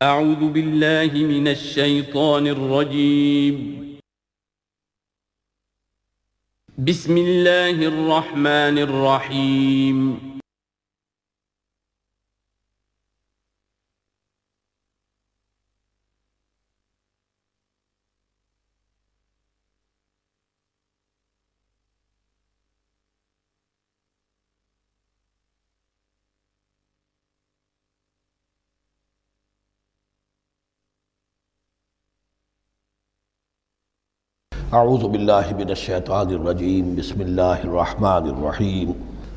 أعوذ بالله من الشيطان الرجيم. بسم الله الرحمن الرحيم. اعوذ باللہ من الشیطان الرجیم بسم اللہ الرحمن الرحیم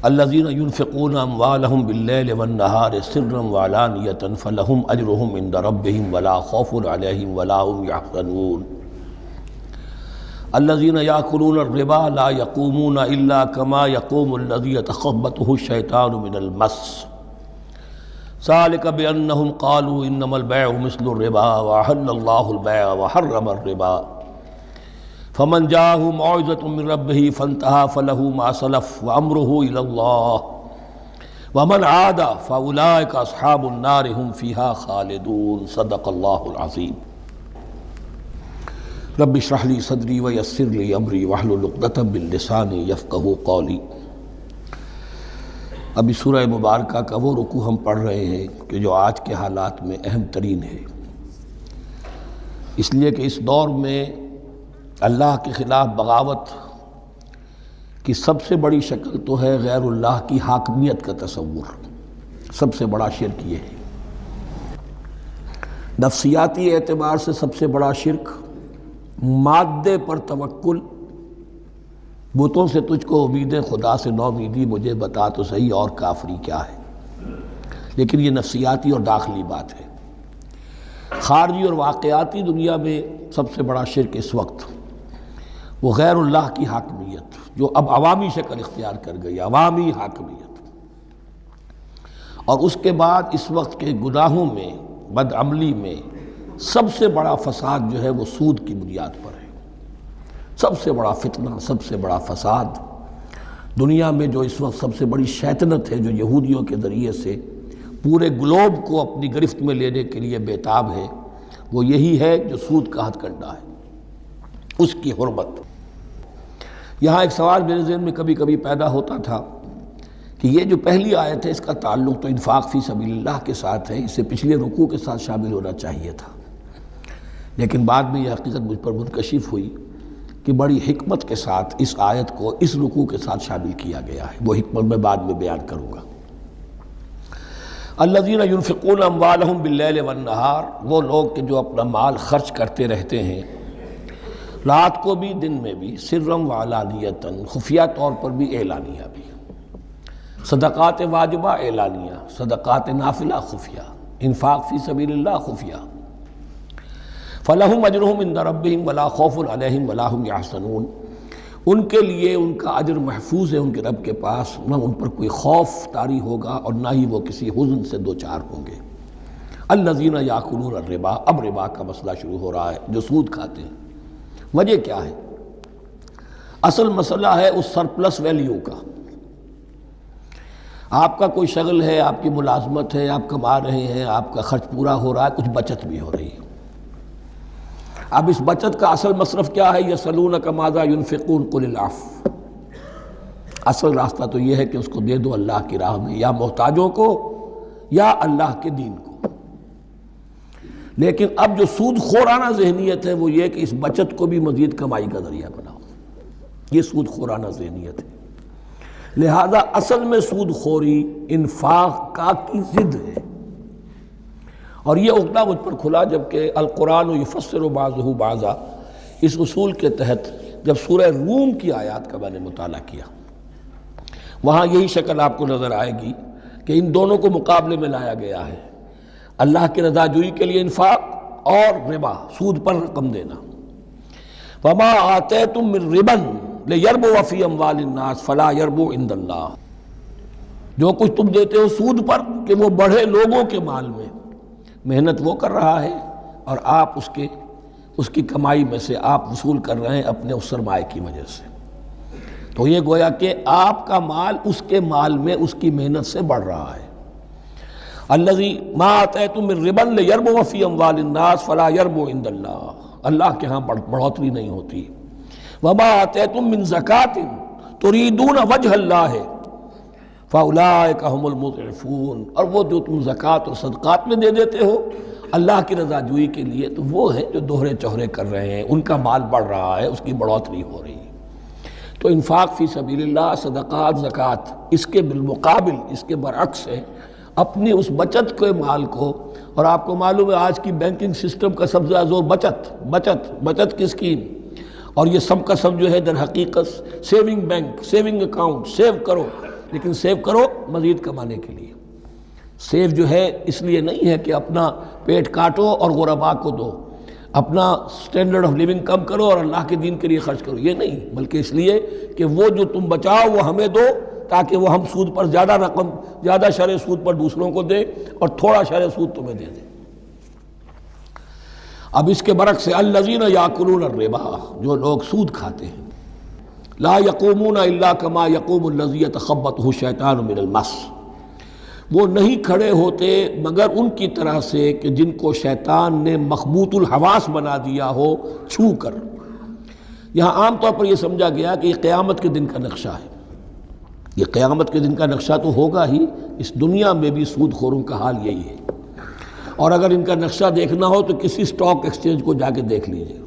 الذین ينفقون اموالهم باللیل والنہار سرا وعلانیۃ فلہم اجرہم عند ربہم ولا خوف علیہم ولا هم یحزنون الذین یأکلون الربا لا یقومون الا کما یقوم الذی یتخبطہ الشیطان من المس ذلک بأنہم قالوا انما البیع مثل الربا وأحل اللہ البیع وحرم الربا فمن جاءه موعظة من ربه فانتهى فله ما سلف وأمره إلى الله ومن عاد فأولئك أصحاب النار هم فيها خالدون صدق الله العظيم. رب اشرح لي صدري ويسر لي أمري واحلل عقدة من لساني يفقهوا قولي. ابھی سورہ مبارکہ کا وہ رکوع ہم پڑھ رہے ہیں کہ جو آج کے حالات میں اہم ترین ہے، اس لیے کہ اس دور میں اللہ کے خلاف بغاوت کی سب سے بڑی شکل تو ہے غیر اللہ کی حاکمیت کا تصور. سب سے بڑا شرک یہ ہے. نفسیاتی اعتبار سے سب سے بڑا شرک مادے پر توکل. بتوں سے تجھ کو امید خدا سے نو امیدی، مجھے بتا تو صحیح اور کافری کیا ہے. لیکن یہ نفسیاتی اور داخلی بات ہے. خارجی اور واقعاتی دنیا میں سب سے بڑا شرک اس وقت وہ غیر اللہ کی حاکمیت، جو اب عوامی شکل اختیار کر گئی، عوامی حاکمیت. اور اس کے بعد اس وقت کے گناہوں میں، بدعملی میں سب سے بڑا فساد جو ہے وہ سود کی بنیاد پر ہے. سب سے بڑا فتنہ، سب سے بڑا فساد دنیا میں جو اس وقت سب سے بڑی شیطنت ہے، جو یہودیوں کے ذریعے سے پورے گلوب کو اپنی گرفت میں لینے کے لیے بیتاب ہے، وہ یہی ہے جو سود کا ہتھ کنڈا ہے، اس کی حرمت. یہاں ایک سوال میرے ذہن میں کبھی کبھی پیدا ہوتا تھا کہ یہ جو پہلی آیت ہے اس کا تعلق تو انفاق فی سبیل اللہ کے ساتھ ہے، اسے پچھلے رکوع کے ساتھ شامل ہونا چاہیے تھا. لیکن بعد میں یہ حقیقت مجھ پر منکشف ہوئی کہ بڑی حکمت کے ساتھ اس آیت کو اس رکوع کے ساتھ شامل کیا گیا ہے. وہ حکمت میں بعد میں بیان کروں گا. الذین ينفقون اموالهم باللیل والنہار، وہ لوگ کہ جو اپنا مال خرچ کرتے رہتے ہیں رات کو بھی دن میں بھی، سرم وعلانیتاً، خفیہ طور پر بھی اعلانیہ بھی. صدقات واجبہ اعلانیہ، صدقات نافلہ خفیہ، انفاق فی سبیل اللہ خفیہ. فلہم اجرہم عند ربہم ولا خوف علیہم ولا هم یحزنون، ان کے لیے ان کا اجر محفوظ ہے ان کے رب کے پاس، نہ ان پر کوئی خوف طاری ہوگا اور نہ ہی وہ کسی حزن سے دوچار ہوں گے. الذین یاکلون الربا، اب ربا کا مسئلہ شروع ہو رہا ہے، جو سود کھاتے ہیں. وجہ کیا ہے؟ اصل مسئلہ ہے اس سرپلس ویلیو کا. آپ کا کوئی شغل ہے، آپ کی ملازمت ہے، آپ کما رہے ہیں، آپ کا خرچ پورا ہو رہا ہے، کچھ بچت بھی ہو رہی ہے. اب اس بچت کا اصل مصرف کیا ہے؟ یسألونک ماذا ينفقون قل العفو. اصل راستہ تو یہ ہے کہ اس کو دے دو اللہ کی راہ میں، یا محتاجوں کو یا اللہ کے دین کو. لیکن اب جو سود خورانہ ذہنیت ہے وہ یہ کہ اس بچت کو بھی مزید کمائی کا ذریعہ بناؤ. یہ سود خورانہ ذہنیت ہے. لہذا اصل میں سود خوری انفاق کا کی ضد ہے. اور یہ عقدہ مجھ پر کھلا جبکہ القرآن یفسر بعضہ بعضا، اس اصول کے تحت جب سورہ روم کی آیات کا میں نے مطالعہ کیا، وہاں یہی شکل آپ کو نظر آئے گی کہ ان دونوں کو مقابلے میں لایا گیا ہے. اللہ کی رضا جوئی کے لیے انفاق اور ربا، سود پر رقم دینا. وما آتیتم من ربا لیربو فی اموال الناس فلا یربو عند اللہ، جو کچھ تم دیتے ہو سود پر کہ وہ بڑھے لوگوں کے مال میں، محنت وہ کر رہا ہے اور آپ اس کی کمائی میں سے آپ وصول کر رہے ہیں اپنے اس سرمایہ کی وجہ سے. تو یہ گویا کہ آپ کا مال اس کے مال میں اس کی محنت سے بڑھ رہا ہے. الذی ما آتیتم من ربا لیربو فی اموال الناس فلا یربو عند اللہ، اللہ کے ہاں بڑھوتری نہیں ہوتی. وما آتیتم من زکاۃ تریدون وجہ اللہ فاولئک هم المضعفون، اور وہ جو تم زکوٰۃ اور صدقات میں دے دیتے ہو اللہ کی رضا جوئی کے لیے، تو وہ ہیں جو دوہرے چوہرے کر رہے ہیں، ان کا مال بڑھ رہا ہے، اس کی بڑھوتری ہو رہی ہے. تو انفاق فی سبیل اللہ، صدقات، زکوٰۃ، اس کے بالمقابل، اس کے برعکس ہے اپنی اس بچت کے مال کو. اور آپ کو معلوم ہے آج کی بینکنگ سسٹم کا سب سے زیادہ زور بچت کی اسکیم، اور یہ سب کا سب جو ہے در حقیقت saving bank, saving account, save کرو، لیکن سیو کرو مزید کمانے کے لیے. سیو جو ہے اس لیے نہیں ہے کہ اپنا پیٹ کاٹو اور غرباء کو دو، اپنا سٹینڈرڈ آف لیونگ کم کرو اور اللہ کے دین کے لیے خرچ کرو، یہ نہیں، بلکہ اس لیے کہ وہ جو تم بچاؤ وہ ہمیں دو، تاکہ وہ ہم سود پر زیادہ رقم، زیادہ شرح سود پر دوسروں کو دے اور تھوڑا شرح سود تمہیں دے دے. اب اس کے برعکس الذین یاکلون الربا، جو لوگ سود کھاتے ہیں، لا یقومون الا کما یقوم الذی یتخبطہ الشیطان من المس، وہ نہیں کھڑے ہوتے مگر ان کی طرح سے کہ جن کو شیطان نے مخبوط الحواس بنا دیا ہو چھو کر. یہاں عام طور پر یہ سمجھا گیا کہ یہ قیامت کے دن کا نقشہ ہے. یہ قیامت کے دن کا نقشہ تو ہوگا ہی، اس دنیا میں بھی سود خوروں کا حال یہی ہے. اور اگر ان کا نقشہ دیکھنا ہو تو کسی سٹاک ایکسچینج کو جا کے دیکھ لیجئے،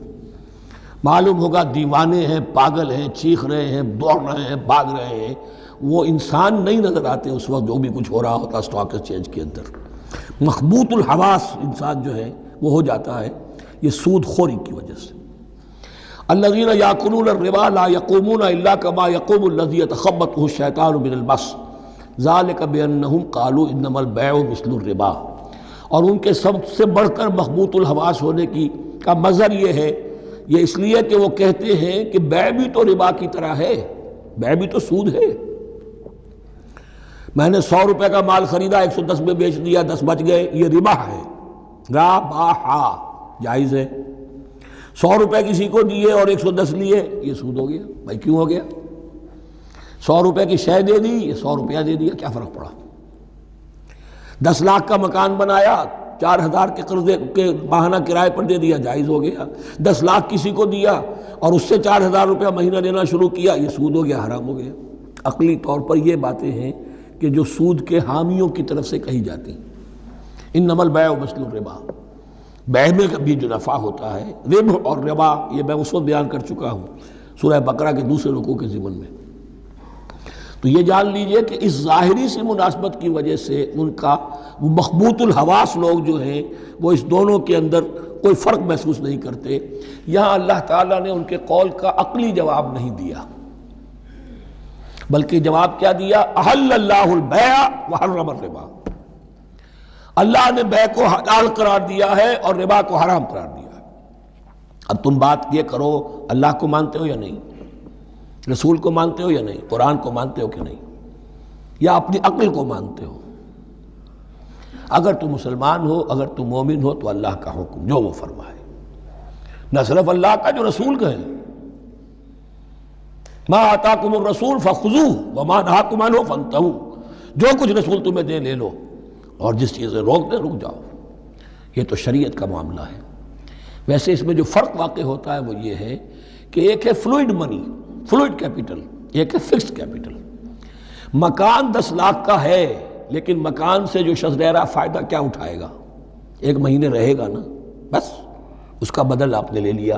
معلوم ہوگا دیوانے ہیں، پاگل ہیں، چیخ رہے ہیں، دوڑ رہے ہیں، بھاگ رہے ہیں. وہ انسان نہیں نظر آتے اس وقت جو بھی کچھ ہو رہا ہوتا سٹاک ایکسچینج کے اندر. مخبوط الحواس انسان جو ہے وہ ہو جاتا ہے یہ سود خوری کی وجہ سے. الذین یاکلون الربا لا یقومون الا کما یقوم الذی یتخبطہ الشیطان من المس ذلک بانہم قالوا انما البیع مثل الربا. اور ان کے سب سے بڑھ کر مخبوط الحواس ہونے کا مظہر یہ ہے، یہ اس لیے کہ وہ کہتے ہیں کہ بیع بھی تو ربا کی طرح ہے، بیع بھی تو سود ہے. میں نے 100 روپے کا مال خریدا، 110 میں بیچ دیا، 10 بچ گئے، یہ ربا ہے. ربا جائز ہے. 100 روپے کسی کو دیے اور 110 لیے، یہ سود ہو گیا. بھائی کیوں ہو گیا؟ 100 روپے کی شے دے دی، یہ 100 روپیہ دے دیا، کیا فرق پڑا؟ 10 لاکھ کا مکان بنایا، 4000 کے قرضے کے ماہانہ کرائے پر دے دیا، جائز ہو گیا. 10 لاکھ کسی کو دیا اور اس سے 4000 روپیہ مہینہ دینا شروع کیا، یہ سود ہو گیا، حرام ہو گیا. عقلی طور پر یہ باتیں ہیں کہ جو سود کے حامیوں کی طرف سے کہی جاتی ہیں. انما البیع مثل الربا، بیع میں بھی جو نفع ہوتا ہے، ربح اور ربا یہ میں اس وقت بیان کر چکا ہوں سورہ بقرہ کے دوسرے رکوع کے ضمن میں. تو یہ جان لیجئے کہ اس ظاہری سی مناسبت کی وجہ سے ان کا مخبوط الحواس لوگ جو ہیں وہ اس دونوں کے اندر کوئی فرق محسوس نہیں کرتے. یہاں اللہ تعالیٰ نے ان کے قول کا عقلی جواب نہیں دیا، بلکہ جواب کیا دیا؟ احل اللہ البیع وحرم الربا. اللہ نے بیع کو حلال قرار دیا ہے اور ربا کو حرام قرار دیا ہے. اب تم بات یہ کرو، اللہ کو مانتے ہو یا نہیں؟ رسول کو مانتے ہو یا نہیں؟ قرآن کو مانتے ہو کہ نہیں؟ یا اپنی عقل کو مانتے ہو؟ اگر تم مسلمان ہو، اگر تم مومن ہو تو اللہ کا حکم جو وہ فرمائے، نہ صرف اللہ کا، جو رسول کا ہے. ما آتاکم الرسول فخذوہ وما نہاکم عنہ فانتہوا، جو کچھ رسول تمہیں دے لے لو، اور جس چیز سے روک دے رک جاؤ. یہ تو شریعت کا معاملہ ہے. ویسے اس میں جو فرق واقع ہوتا ہے وہ یہ ہے کہ ایک ہے فلوئڈ منی، فلوئڈ کیپٹل، ایک ہے فکسڈ کیپٹل. مکان 10 لاکھ کا ہے، لیکن مکان سے جو شخص رہ رہا فائدہ کیا اٹھائے گا؟ 1 مہینے رہے گا نا، بس اس کا بدل آپ نے لے لیا.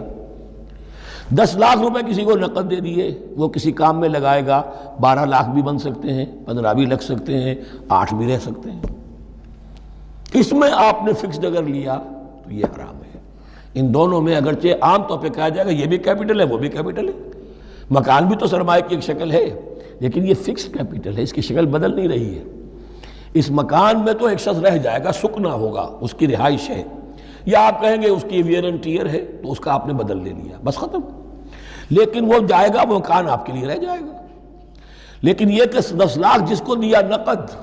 10 لاکھ روپے کسی کو نقد دے دیے، وہ کسی کام میں لگائے گا، 12 لاکھ بھی بن سکتے ہیں، 15 بھی لگ سکتے ہیں، 8 بھی رہ سکتے ہیں. اس میں آپ نے فکسڈ اگر لیا تو یہ حرام ہے. ان دونوں میں اگرچہ عام طور پہ کہا جائے گا یہ بھی کیپٹل ہے وہ بھی کیپٹل ہے، مکان بھی تو سرمایہ کی ایک شکل ہے، لیکن یہ فکسڈ کیپٹل ہے، اس کی شکل بدل نہیں رہی ہے. اس مکان میں تو ایک شخص رہ جائے گا، سکنا ہوگا، اس کی رہائش ہے، یا آپ کہیں گے اس کی ویئر اینڈ ٹیئر ہے تو اس کا آپ نے بدل لے لیا، بس ختم. لیکن وہ جائے گا، وہ مکان آپ کے لیے رہ جائے گا. لیکن یہ کہ 10 لاکھ جس کو دیا نقد،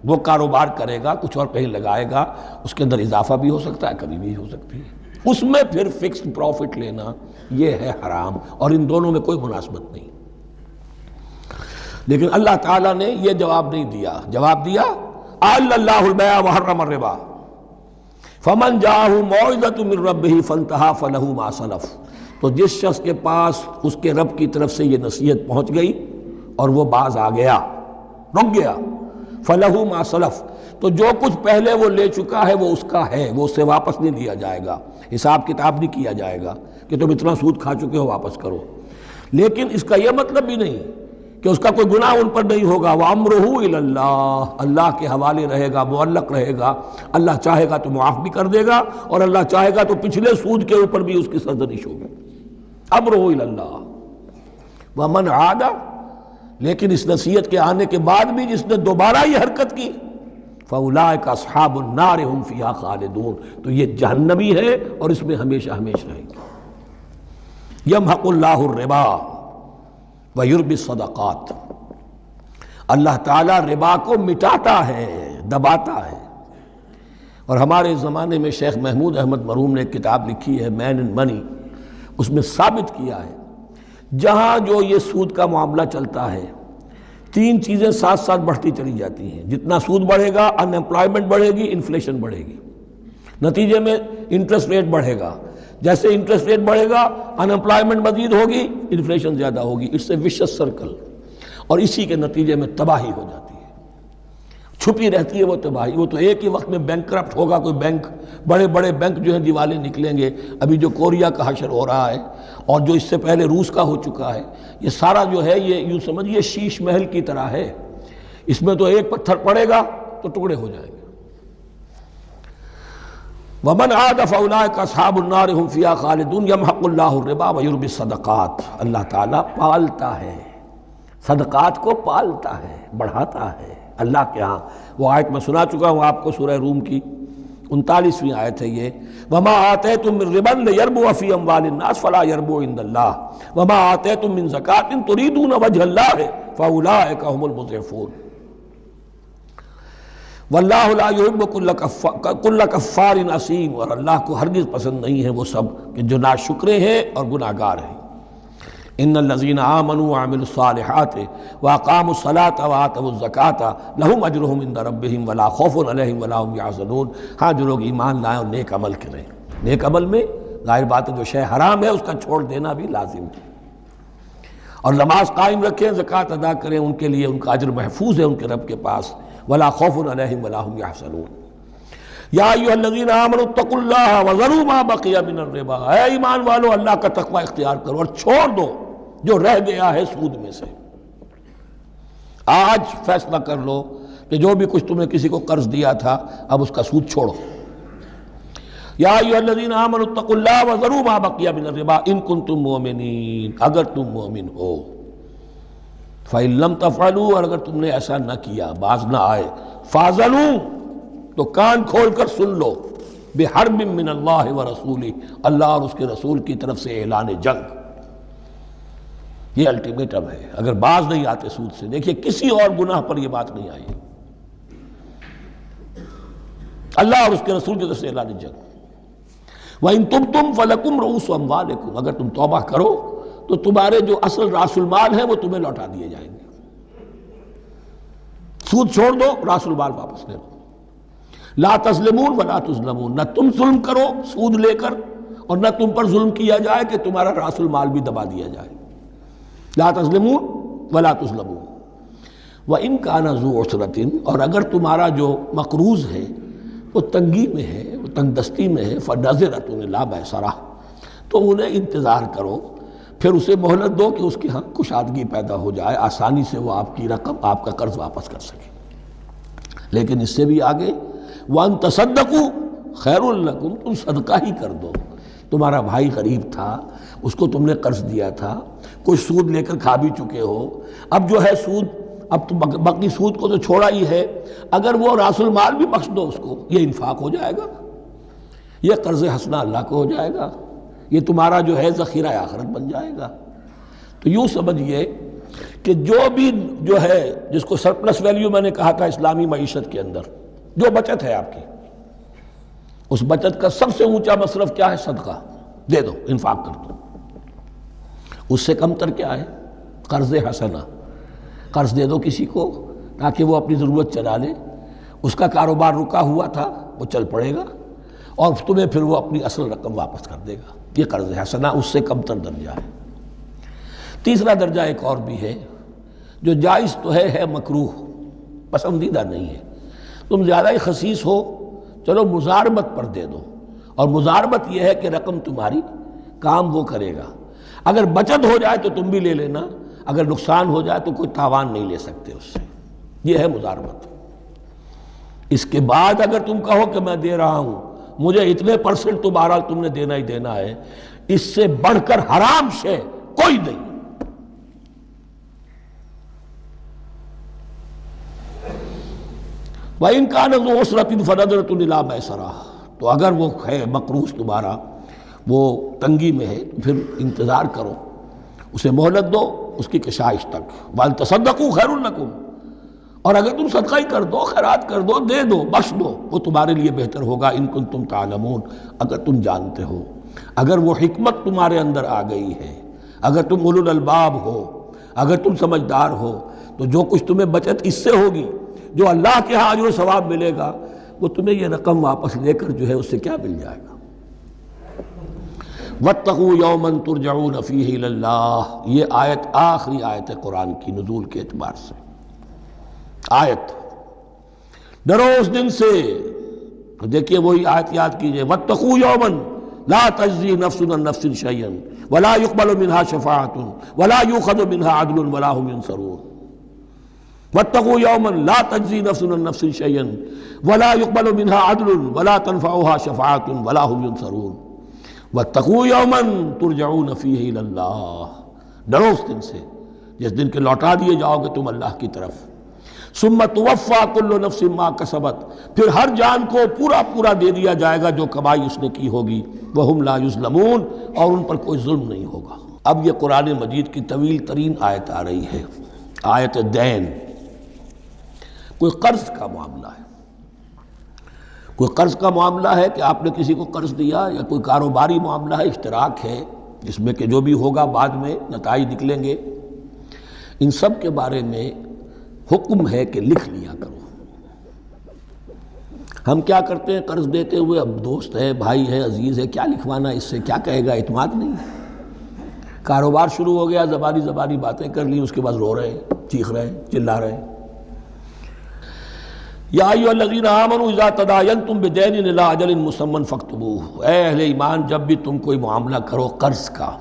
وہ کاروبار کرے گا، کچھ اور کہیں لگائے گا، اس کے اندر اضافہ بھی ہو سکتا ہے، کمی بھی ہو سکتی ہے. اس میں پھر فکسڈ پروفٹ لینا یہ ہے حرام، اور ان دونوں میں کوئی مناسبت نہیں. لیکن اللہ تعالیٰ نے یہ جواب نہیں دیا. جواب دیا احل اللہ البیع وحرم الربا فمن جاءہ موعظۃ من ربہ فانتہی فلہ ما سلف، تو جس شخص کے پاس اس کے رب کی طرف سے یہ نصیحت پہنچ گئی اور وہ باز آ گیا، رک گیا، فلہ ما سلف، تو جو کچھ پہلے وہ لے چکا ہے وہ اس کا ہے، وہ اس سے واپس نہیں لیا جائے گا، حساب کتاب نہیں کیا جائے گا کہ تم اتنا سود کھا چکے ہو واپس کرو۔ لیکن اس کا یہ مطلب بھی نہیں کہ اس کا کوئی گناہ ان پر نہیں ہوگا، وَأَمْرُهُ إِلَى اللَّهِ، اللہ کے حوالے رہے گا، معلق رہے گا، اللہ چاہے گا تو معاف بھی کر دے گا اور اللہ چاہے گا تو پچھلے سود کے اوپر بھی اس کی سرزنش ہوگی۔ امرہ الی اللہ ومن عاد، لیکن اس نصیحت کے آنے کے بعد بھی جس نے دوبارہ یہ حرکت کی فاولئک اصحاب النار هم فیہا خالدون، تو یہ جہنمی ہے اور اس میں ہمیشہ ہمیشہ رہیں گے۔ یمحق اللہ الربا ویربی الصدقات، اللہ تعالیٰ ربا کو مٹاتا ہے، دباتا ہے۔ اور ہمارے زمانے میں شیخ محمود احمد مرحوم نے ایک کتاب لکھی ہے مین اینڈ منی، اس میں ثابت کیا ہے جہاں جو یہ سود کا معاملہ چلتا ہے تین چیزیں ساتھ ساتھ بڑھتی چلی جاتی ہیں، جتنا سود بڑھے گا ان امپلائمنٹ بڑھے گی، انفلیشن بڑھے گی، نتیجے میں انٹرسٹ ریٹ بڑھے گا، جیسے انٹرسٹ ریٹ بڑھے گا ان امپلائمنٹ مزید ہوگی، انفلیشن زیادہ ہوگی، اٹس اے ویشس سرکل، اور اسی کے نتیجے میں تباہی ہو جاتی ہے، چھپی رہتی ہے وہ تباہی۔ وہ تو ایک ہی وقت میں بینک کرپٹ ہوگا، کوئی بینک، بڑے بڑے بینک جو ہیں دیوالے نکلیں گے، ابھی جو کوریا کا حشر ہو رہا ہے اور جو اس سے پہلے روس کا ہو چکا ہے، یہ سارا جو ہے یہ یوں سمجھیے شیش محل کی طرح ہے، اس میں تو ایک پتھر پڑے گا تو ٹکڑے ہو جائیں گے۔ ومن عاد فاولئک اصحاب النار هم فیہا خالدون یمحق اللہ الربا ویربی الصدقات، اللہ تعالیٰ پالتا ہے، صدقات کو پالتا ہے، بڑھاتا ہے اللہ کے ہاں۔ وہ آیت میں سنا چکا ہوں آپ کو، سورہ روم کی 39ویں آیت ہے یہ، وما آتیتم من ربا لیربو فی اموال الناس فلا یربو عند اللہ وما آتیتم من زکاۃ تریدون وجہ اللہ فاولئک هم المضعفون واللہ لا یحب کل کفار اثیم، اور اللہ کو ہرگز پسند نہیں ہے وہ سب کہ جو ناشکرے ہیں اور گناہگار ہیں۔ ان الذین آمنوا وعملوا الصالحات واقاموا الصلاۃ وآتوا الزکاۃ لہم اجرہم عند ربہم ولا خوف علیہم ولا هم یحزنون، ہاں جو لوگ ایمان لائیں اور نیک عمل کریں، نیک عمل میں ظاہر بات ہے جو شے حرام ہے اس کا چھوڑ دینا بھی لازم ہے، اور نماز قائم رکھیں، زکوٰۃ ادا کریں، ان کے لیے ان کا اجر محفوظ ہے ان کے رب کے پاس، ولا خوف علیہم ولا هم یحزنون۔ یا ایھا الذین آمنوا اتقوا اللہ وذروا ما بقی من الربا، اے ایمان والو اللہ کا تقوی اختیار کرو اور چھوڑ دو جو رہ گیا ہے سود میں سے۔ آج فیصلہ کر لو کہ جو بھی کچھ تم نے کسی کو قرض دیا تھا اب اس کا سود چھوڑو۔ یا ایھا الذین آمنوا اتقوا اللہ وذروا ما بقی من الربا ان کنتم مؤمنین، اگر تم مومن ہو، فإن لم تفعلوا، اور اگر تم نے ایسا نہ کیا، باز نہ آئے، فاذنوا، تو کان کھول کر سن لو، بحرب من اللہ ورسولہ، اللہ اور اس کے رسول کی طرف سے اعلان جنگ، یہ الٹیمیٹم ہے اگر باز نہیں آتے سود سے۔ دیکھیے کسی اور گناہ پر یہ بات نہیں آئی، اللہ اور اس کے رسول کی طرف سے اعلان جنگ۔ وَإِن تُبْتُمْ فَلَكُمْ رُؤُوسُ أَمْوَالِكُمْ، اگر تم توبہ کرو تو تمہارے جو اصل راس المال ہیں وہ تمہیں لوٹا دیے جائیں گے، سود چھوڑ دو، راس المال واپس لے لو۔ لا تظلمون ولا تظلمون، نہ تم ظلم کرو سود لے کر اور نہ تم پر ظلم کیا جائے کہ تمہارا راس المال بھی دبا دیا جائے۔ لا تظلمون ولا تظلمون وَإِن كَانَ ذُو عُسْرَةٍ، اور اگر تمہارا جو مقروض ہے وہ تنگی میں ہے، وہ تنگ دستی میں ہے، فَنَظِرَةٌ إِلَىٰ مَيْسَرَةٍ، تو انہیں انتظار کرو، پھر اسے مہلت دو کہ اس کے ہاں کشادگی پیدا ہو جائے، آسانی سے وہ آپ کی رقم، آپ کا قرض واپس کر سکے۔ لیکن اس سے بھی آگے وَأَن تَصَدَّقُوا خَيْرٌ لَكُمْ، تم صدقہ ہی کر دو، تمہارا بھائی غریب تھا، اس کو تم نے قرض دیا تھا، کچھ سود لے کر کھا بھی چکے ہو، اب جو ہے سود، اب تو باقی سود کو تو چھوڑا ہی ہے، اگر وہ راس المال بھی بخش دو اس کو، یہ انفاق ہو جائے گا، یہ قرض حسنہ اللہ کو ہو جائے گا، یہ تمہارا جو ہے ذخیرہ آخرت بن جائے گا۔ تو یوں سمجھیے کہ جو بھی جو ہے جس کو سرپلس ویلیو میں نے کہا تھا اسلامی معیشت کے اندر، جو بچت ہے آپ کی، اس بچت کا سب سے اونچا مصرف کیا ہے؟ صدقہ دے دو، انفاق کر دو۔ اس سے کم تر کیا ہے؟ قرض حسنہ، قرض دے دو کسی کو تاکہ وہ اپنی ضرورت چلا لے، اس کا کاروبار رکا ہوا تھا وہ چل پڑے گا اور تمہیں پھر وہ اپنی اصل رقم واپس کر دے گا. یہ قرض حسنہ اس سے کم تر درجہ ہے. تیسرا درجہ ایک اور بھی ہے جو جائز تو ہے مکروہ، پسندیدہ نہیں ہے. تم زیادہ ہی خسیس ہو، چلو مزاربت پر دے دو، اور مزاربت یہ ہے کہ رقم تمہاری کام وہ کرے گا. اگر بچت ہو جائے تو تم بھی لے لینا، اگر نقصان ہو جائے تو کوئی تاوان نہیں لے سکتے اس سے. یہ ہے مزاربت. اس کے بعد اگر تم کہو کہ میں دے رہا ہوں، مجھے اتنے % تو بہرحال تم نے دینا ہی دینا ہے، اس سے بڑھ کر حرام شے کوئی نہیں. وَإِنْ كَانَ ذُو عُسْرَةٍ فَنَظْرَةٌ إِلَىٰ مَيْسَرَةٍ، تو اگر وہ ہے مقروض تمہارا وہ تنگی میں ہے تو پھر انتظار کرو، اسے مہلت دو اس کی کشائش تک. وَأَن تَصَدَّقُوا خَيْرٌ لَكُمْ، اور اگر تم صدقہ ہی کر دو، خیرات کر دو، دے دو، بخش دو، وہ تمہارے لیے بہتر ہوگا. ان کنتم تعلمون، اگر تم جانتے ہو، اگر وہ حکمت تمہارے اندر آ گئی ہے، اگر تم اولو الالباب ہو، اگر تم سمجھدار ہو، تو جو کچھ تمہیں بچت اس سے ہوگی، جو اللہ کے ہاں اجر و ثواب ملے گا، وہ تمہیں یہ رقم واپس لے کر جو ہے اس سے کیا مل جائے گا. وَاتَّقُوا يَوْمًا تُرْجَعُونَ فِيهِ إِلَى اللَّهِ، یہ آیت آخری آیت ہے قرآن کی نزول کے اعتبار سے. آیت ڈرو اس دن سے، تو دیکھیے وہی آیت یاد کیجئے. وَاتَّقُوا يَوْمًا لَا تَجْزِي نَفْسٌ عَن نَفْسٍ شَيْئًا وَلَا يُقْبَلُ مِنْهَا شَفَاعَةٌ وَلَا يُؤْخَذُ مِنْهَا عَدْلٌ وَلَا هُمْ يُنصَرُونَ. وَاتَّقُوا يَوْمًا لَا تَجْزِي نَفْسٌ عَن نَفْسٍ شَيْئًا وَلَا يُقْبَلُ مِنْهَا عَدْلٌ وَلَا تَنفَعُهَا شَفَاعَةٌ وَلَا هُمْ يُنصَرُونَ. وَاتَّقُوا يَوْمًا تُرْجَعُونَ فِيهِ إِلَى اللَّهِ، ڈرو اس دن سے جس دن کے لوٹا دیے جاؤ گے تم اللہ کی طرف. ثُمَّ تُوَفَّىٰ كُلُّ نَفْسٍ مَا كَسَبَتْ، پھر ہر جان کو پورا پورا دے دیا جائے گا جو کمائی اس نے کی ہوگی. وَهُمْ لَا يُظْلَمُونَ، اور ان پر کوئی ظلم نہیں ہوگا. اب یہ قرآن مجید کی طویل ترین آیت آ رہی ہے، آیت دین. کوئی قرض کا معاملہ ہے، کوئی قرض کا معاملہ ہے کہ آپ نے کسی کو قرض دیا، یا کوئی کاروباری معاملہ ہے، اشتراک ہے جس میں کہ جو بھی ہوگا بعد میں نتائج نکلیں گے. ان سب کے بارے میں حکم ہے کہ لکھ لیا کرو. ہم کیا کرتے ہیں قرض دیتے ہوئے، اب دوست ہے، بھائی ہے، عزیز ہے، کیا لکھوانا، اس سے کیا کہے گا، اعتماد نہیں ہے. کاروبار شروع ہو گیا، زبانی باتیں کر لی، اس کے بعد رو رہے ہیں، چیخ رہے ہیں، چلا رہے ہیں. یا ایھا الذین آمنوا اذا تداینتم بدین الی اجل مسمى فاکتبوہ، اے اہل ایمان جب بھی تم کوئی معاملہ کرو قرض کا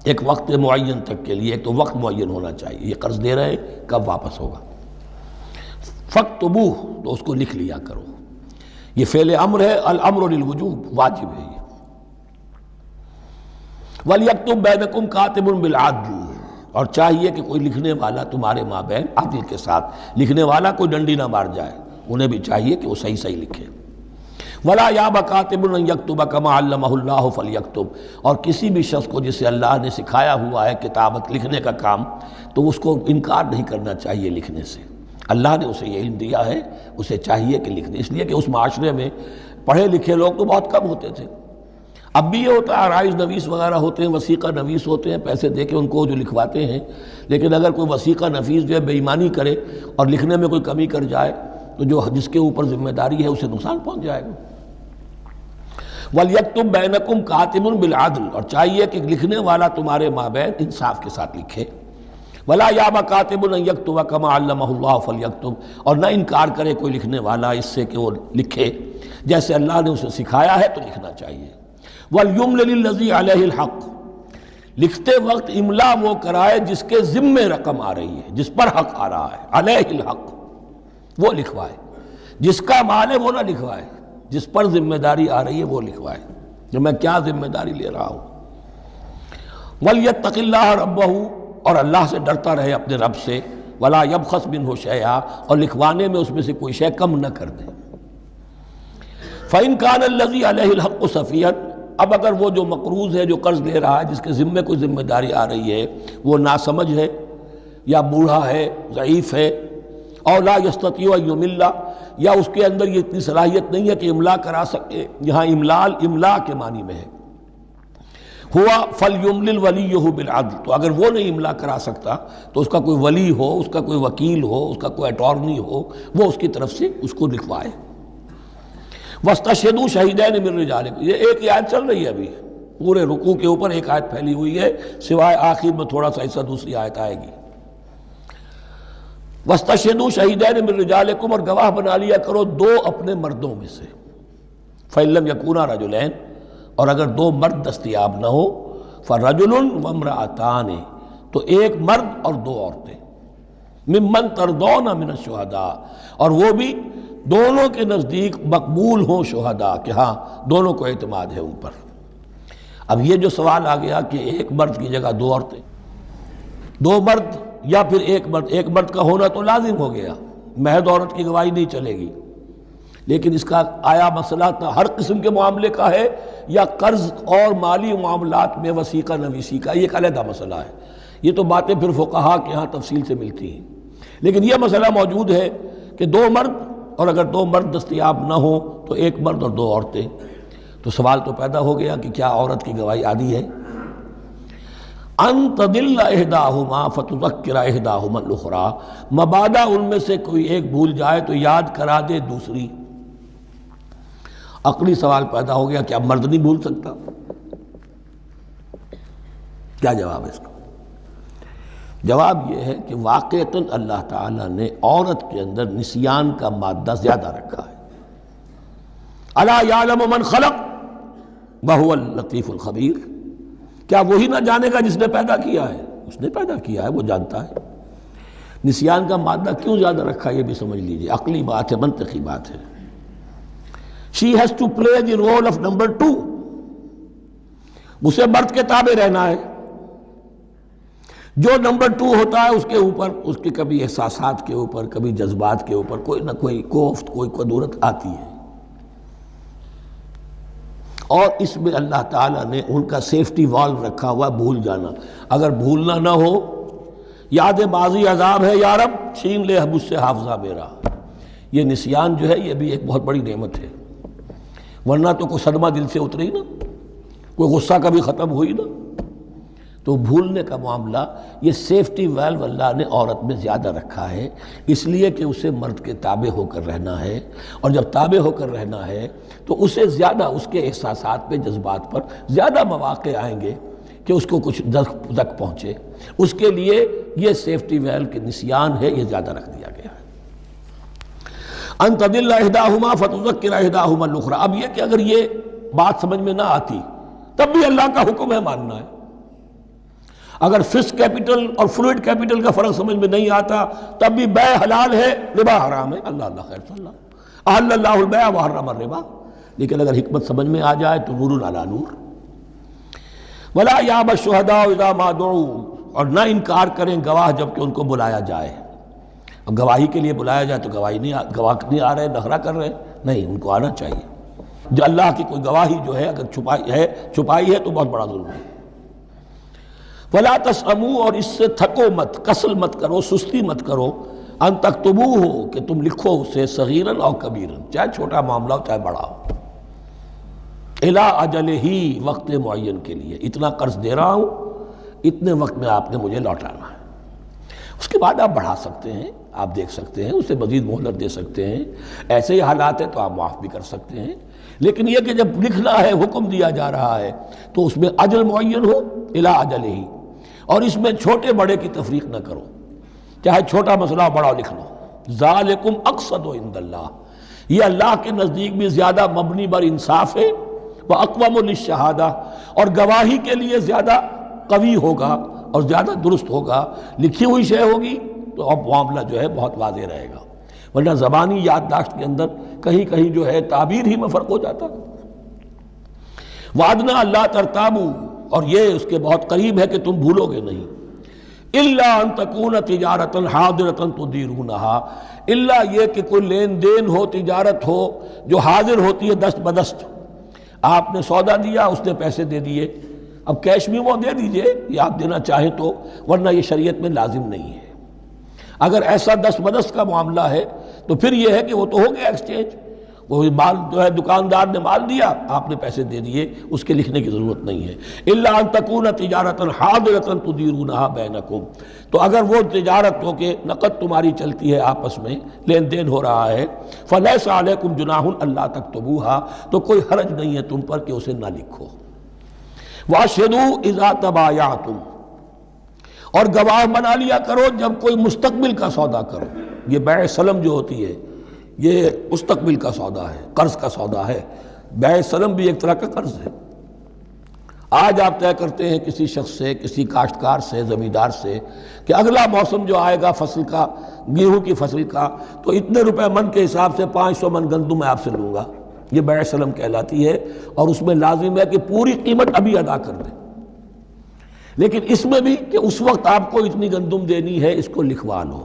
ایک وقت معین تک کے لیے، ایک تو وقت معین ہونا چاہیے، یہ قرض دے رہے ہیں کب واپس ہوگا. فاکتبوہ، تو اس کو لکھ لیا کرو. یہ فعل امر ہے، الامر للوجوب، واجب ہے یہ. وَلْيَكْتُبْ بَيْنَكُمْ كَاتِبٌ بِالْعَدْلِ، اور چاہیے کہ کوئی لکھنے والا تمہارے مابین عدل کے ساتھ، لکھنے والا کوئی ڈنڈی نہ مار جائے، انہیں بھی چاہیے کہ وہ صحیح صحیح لکھے. وَلَا يَأْبَ كَاتِبٌ أَن يَكْتُبَ كَمَا عَلَّمَهُ اللَّهُ فَلْيَكْتُبْ، اور کسی بھی شخص کو جسے اللہ نے سکھایا ہوا ہے کتابت لکھنے کا کام، تو اس کو انکار نہیں کرنا چاہیے لکھنے سے. اللہ نے اسے یہ علم دیا ہے، اسے چاہیے کہ لکھ دے. اس لیے کہ اس معاشرے میں پڑھے لکھے لوگ تو بہت کم ہوتے تھے. اب بھی یہ ہوتا ہے، عرائض نویس وغیرہ ہوتے ہیں، وثیقہ نویس ہوتے ہیں، پیسے دے کے ان کو جو لکھواتے ہیں. لیکن اگر کوئی وثیقہ نویس جو ہے بے ایمانی کرے اور لکھنے میں کوئی کمی کر جائے تو جو جس کے اوپر ذمہ داری ہے اسے نقصان پہنچ جائے گا. وَلْيَكْتُبْ بَيْنَكُمْ كَاتِبٌ بِالْعَدْلِ، اور چاہیے کہ لکھنے والا تمہارے مابین انصاف کے ساتھ لکھے. وَلَا يَأْبَ كَاتِبٌ أَن يَكْتُبَ كَمَا عَلَّمَهُ اللَّهُ فَلْيَكْتُبْ، اور نہ انکار کرے کوئی لکھنے والا اس سے کہ وہ لکھے جیسے اللہ نے اسے سکھایا ہے، تو لکھنا چاہیے. وَلْيُمْلِلِ الَّذِي عَلَيْهِ الْحَقُّ، لکھتے وقت املا وہ کرائے جس کے ذمے رقم آ رہی ہے، جس پر حق آ رہا ہے. علیہ الحق، وہ لکھوائے. جس کا مال ہے وہ نہ لکھوائے، جس پر ذمہ داری آ رہی ہے وہ لکھوائے کہ میں کیا ذمہ داری لے رہا ہوں. وَلْيَتَّقِ اللَّهَ رَبَّهُ، اور اللہ سے ڈرتا رہے اپنے رب سے. وَلَا يَبْخَسْ مِنْهُ شَيْئًا، اور لکھوانے میں اس میں سے کوئی شے کم نہ کر دے. فَإِنْ كَانَ الَّذِي عَلَيْهِ الْحَقُّ سَفِيهًا، اب اگر وہ جو مقروض ہے، جو قرض لے رہا ہے، جس کے ذمے کوئی ذمہ داری آ رہی ہے، وہ ناسمجھ ہے یا بوڑھا ہے، ضعیف ہے، اور لا یستطیع ان یمل، یا اس کے اندر یہ اتنی صلاحیت نہیں ہے کہ املا کرا سکے. یہاں املا کے معنی میں ہے. ہوا فلیملل ولیہ بالعدل، تو اگر وہ نہیں املا کرا سکتا تو اس کا کوئی ولی ہو، اس کا کوئی وکیل ہو، اس کا کوئی اٹارنی ہو، وہ اس کی طرف سے اس کو لکھوائے۔ واستشہدوا شہیدین من رجالکم، یہ ایک ہی آیت چل رہی ہے ابھی، پورے رکوع کے اوپر ایک آیت پھیلی ہوئی ہے، سوائے آخر میں تھوڑا سا حصہ دوسری آیت آئے گی۔ واستشہدوا شہیدین من رجالکم، اور گواہ بنا لیا کرو دو اپنے مردوں میں سے، فإن لم یکونا رجلین، اور اگر دو مرد دستیاب نہ ہو، فرجل وامرأتان، تو ایک مرد اور دو عورتیں، ممن ترضون من الشہداء، اور وہ بھی دونوں کے نزدیک مقبول ہوں شہداء، کہ ہاں دونوں کو اعتماد ہے ان پر۔ اب یہ جو سوال آ گیا کہ ایک مرد کی جگہ دو عورتیں، دو مرد یا پھر ایک مرد کا ہونا تو لازم ہو گیا، محض عورت کی گواہی نہیں چلے گی، لیکن اس کا آیا مسئلہ ہر قسم کے معاملے کا ہے یا قرض اور مالی معاملات میں وثیقہ نویسی کا، یہ ایک علیحدہ مسئلہ ہے، یہ تو باتیں پھر فقہا کے ہاں تفصیل سے ملتی ہیں، لیکن یہ مسئلہ موجود ہے کہ دو مرد، اور اگر دو مرد دستیاب نہ ہوں تو ایک مرد اور دو عورتیں، تو سوال تو پیدا ہو گیا کہ کیا عورت کی گواہی عادی ہے؟ ان تضل احداہما فتذکر احداہما الاخری، مبادا ان میں سے کوئی ایک بھول جائے تو یاد کرا دے دوسری۔ عقلی سوال پیدا ہو گیا کہ اب مرد نہیں بھول سکتا، کیا جواب ہے اس کا؟ جواب یہ ہے کہ واقعتاً اللہ تعالیٰ نے عورت کے اندر نسیان کا مادہ زیادہ رکھا ہے۔ الا یعلم من خلق وہو اللطیف الخبیر، کیا وہی نہ جانے گا جس نے پیدا کیا ہے؟ اس نے پیدا کیا ہے، وہ جانتا ہے۔ نسیان کا مادہ کیوں زیادہ رکھا یہ بھی سمجھ لیجیے، عقلی بات ہے، منطقی بات ہے۔ She has to play the role of number 2، اسے مرد کے تابع رہنا ہے، جو نمبر 2 ہوتا ہے اس کے اوپر اس کے کبھی احساسات کے اوپر، کبھی جذبات کے اوپر کوئی نہ کوئی کوفت، کوئی قدورت آتی ہے، اور اس میں اللہ تعالیٰ نے ان کا سیفٹی والو رکھا ہوا بھول جانا۔ اگر بھولنا نہ ہو، یاد ماضی عذاب ہے یا رب، چھین لے مجھ سے حافظہ میرا، یہ نسیان جو ہے یہ بھی ایک بہت بڑی نعمت ہے، ورنہ تو کوئی صدمہ دل سے اتری نا، کوئی غصہ کبھی ختم ہوئی نا، تو بھولنے کا معاملہ یہ سیفٹی ویلو اللہ نے عورت میں زیادہ رکھا ہے، اس لیے کہ اسے مرد کے تابع ہو کر رہنا ہے، اور جب تابع ہو کر رہنا ہے تو اسے زیادہ اس کے احساسات پہ، جذبات پر زیادہ مواقع آئیں گے کہ اس کو کچھ زک پہنچے، اس کے لیے یہ سیفٹی ویلو کے نسیان ہے، یہ زیادہ رکھ دیا گیا ہے۔ ان تضل احداہما فتذکر احداہما الاخری، اب یہ کہ اگر یہ بات سمجھ میں نہ آتی تب بھی اللہ کا حکم ہے ماننا ہے۔ اگر فسک کیپٹل اور فلوئڈ کیپٹل کا فرق سمجھ میں نہیں آتا تب بھی بے حلال ہے، ربا حرام ہے، اللہ خیر صلی اللہ احل اللہ البیع وحرم الربا، لیکن اگر حکمت سمجھ میں آ جائے تو نور علی نور۔ ولا یاب الشہداء اذا ما دعوا، اور نہ انکار کریں گواہ جب کہ ان کو بلایا جائے۔ اب گواہی کے لیے بلایا جائے تو گواہ نہیں آ رہے، نخرہ کر رہے، نہیں، ان کو آنا چاہیے۔ جو اللہ کی کوئی گواہی جو ہے اگر چھپائی ہے تو بہت بڑا ظلم ہے۔ ولا تسأموا، اور اس سے تھکو مت، کسل مت کرو، سستی مت کرو، ان تکتبوہ، کہ تم لکھو اسے، صغیراً اور کبیراً، چاہے چھوٹا معاملہ ہو چاہے بڑا ہو، الی اجلہ، وقت معین کے لیے، اتنا قرض دے رہا ہوں، اتنے وقت میں آپ نے مجھے لوٹانا ہے۔ اس کے بعد آپ بڑھا سکتے ہیں، آپ دیکھ سکتے ہیں، اسے مزید مہلت دے سکتے ہیں، ایسے ہی حالات ہیں تو آپ معاف بھی کر سکتے ہیں، لیکن یہ کہ جب لکھنا ہے، حکم دیا جا رہا ہے تو اس میں اجل معین ہو، الی اجلہ، اور اس میں چھوٹے بڑے کی تفریق نہ کرو، چاہے چھوٹا مسئلہ بڑا لکھ لو۔ ذالکم اقسط عند اللہ، یہ اللہ کے نزدیک بھی زیادہ مبنی بر انصاف ہے، واقوم للشہادہ، اور گواہی کے لیے زیادہ قوی ہوگا اور زیادہ درست ہوگا۔ لکھی ہوئی شے ہوگی تو اب معاملہ جو ہے بہت واضح رہے گا، ورنہ زبانی یادداشت کے اندر کہیں کہیں جو ہے تعبیر ہی میں فرق ہو جاتا۔ وعدنا اللہ ترتابوا، اور یہ اس کے بہت قریب ہے کہ تم بھولو گے نہیں، الا ان تکون تجارۃ حاضرۃ تدیرونھا، الا یہ کہ کوئی لین دین ہو، تجارت ہو جو حاضر ہوتی ہے دست بدست، آپ نے سودا دیا، اس نے پیسے دے دیے، اب کیش بھی وہ دے دیجئے یا آپ دینا چاہیں تو، ورنہ یہ شریعت میں لازم نہیں ہے۔ اگر ایسا دست بدست کا معاملہ ہے تو پھر یہ ہے کہ وہ تو ہو گیا ایکسچینج، وہ مال جو ہے دکاندار نے مال دیا، آپ نے پیسے دے دیے، اس کے لکھنے کی ضرورت نہیں ہے۔ الا ان تکون تجارۃ حاضرۃ تدیرونھا بینکم، تو اگر وہ تجارت ہو کہ نقد تمہاری چلتی ہے، آپس میں لین دین ہو رہا ہے، فلیس علیکم جناح الا تکتبوھا، تو کوئی حرج نہیں ہے تم پر کہ اسے نہ لکھو۔ واشہدوا اذا تبایعتم، اور گواہ بنا لیا کرو جب کوئی مستقبل کا سودا کرو۔ یہ بیع سلم جو ہوتی ہے یہ مستقبل کا سودا ہے، قرض کا سودا ہے۔ بیع سلم بھی ایک طرح کا قرض ہے۔ آج آپ طے کرتے ہیں کسی شخص سے، کسی کاشتکار سے، زمیندار سے کہ اگلا موسم جو آئے گا فصل کا، گیہوں کی فصل کا، تو اتنے روپے من کے حساب سے 500 من گندم میں آپ سے لوں گا۔ یہ بیع سلم کہلاتی ہے، اور اس میں لازم ہے کہ پوری قیمت ابھی ادا کر دیں۔ لیکن اس میں بھی کہ اس وقت آپ کو اتنی گندم دینی ہے، اس کو لکھوا لو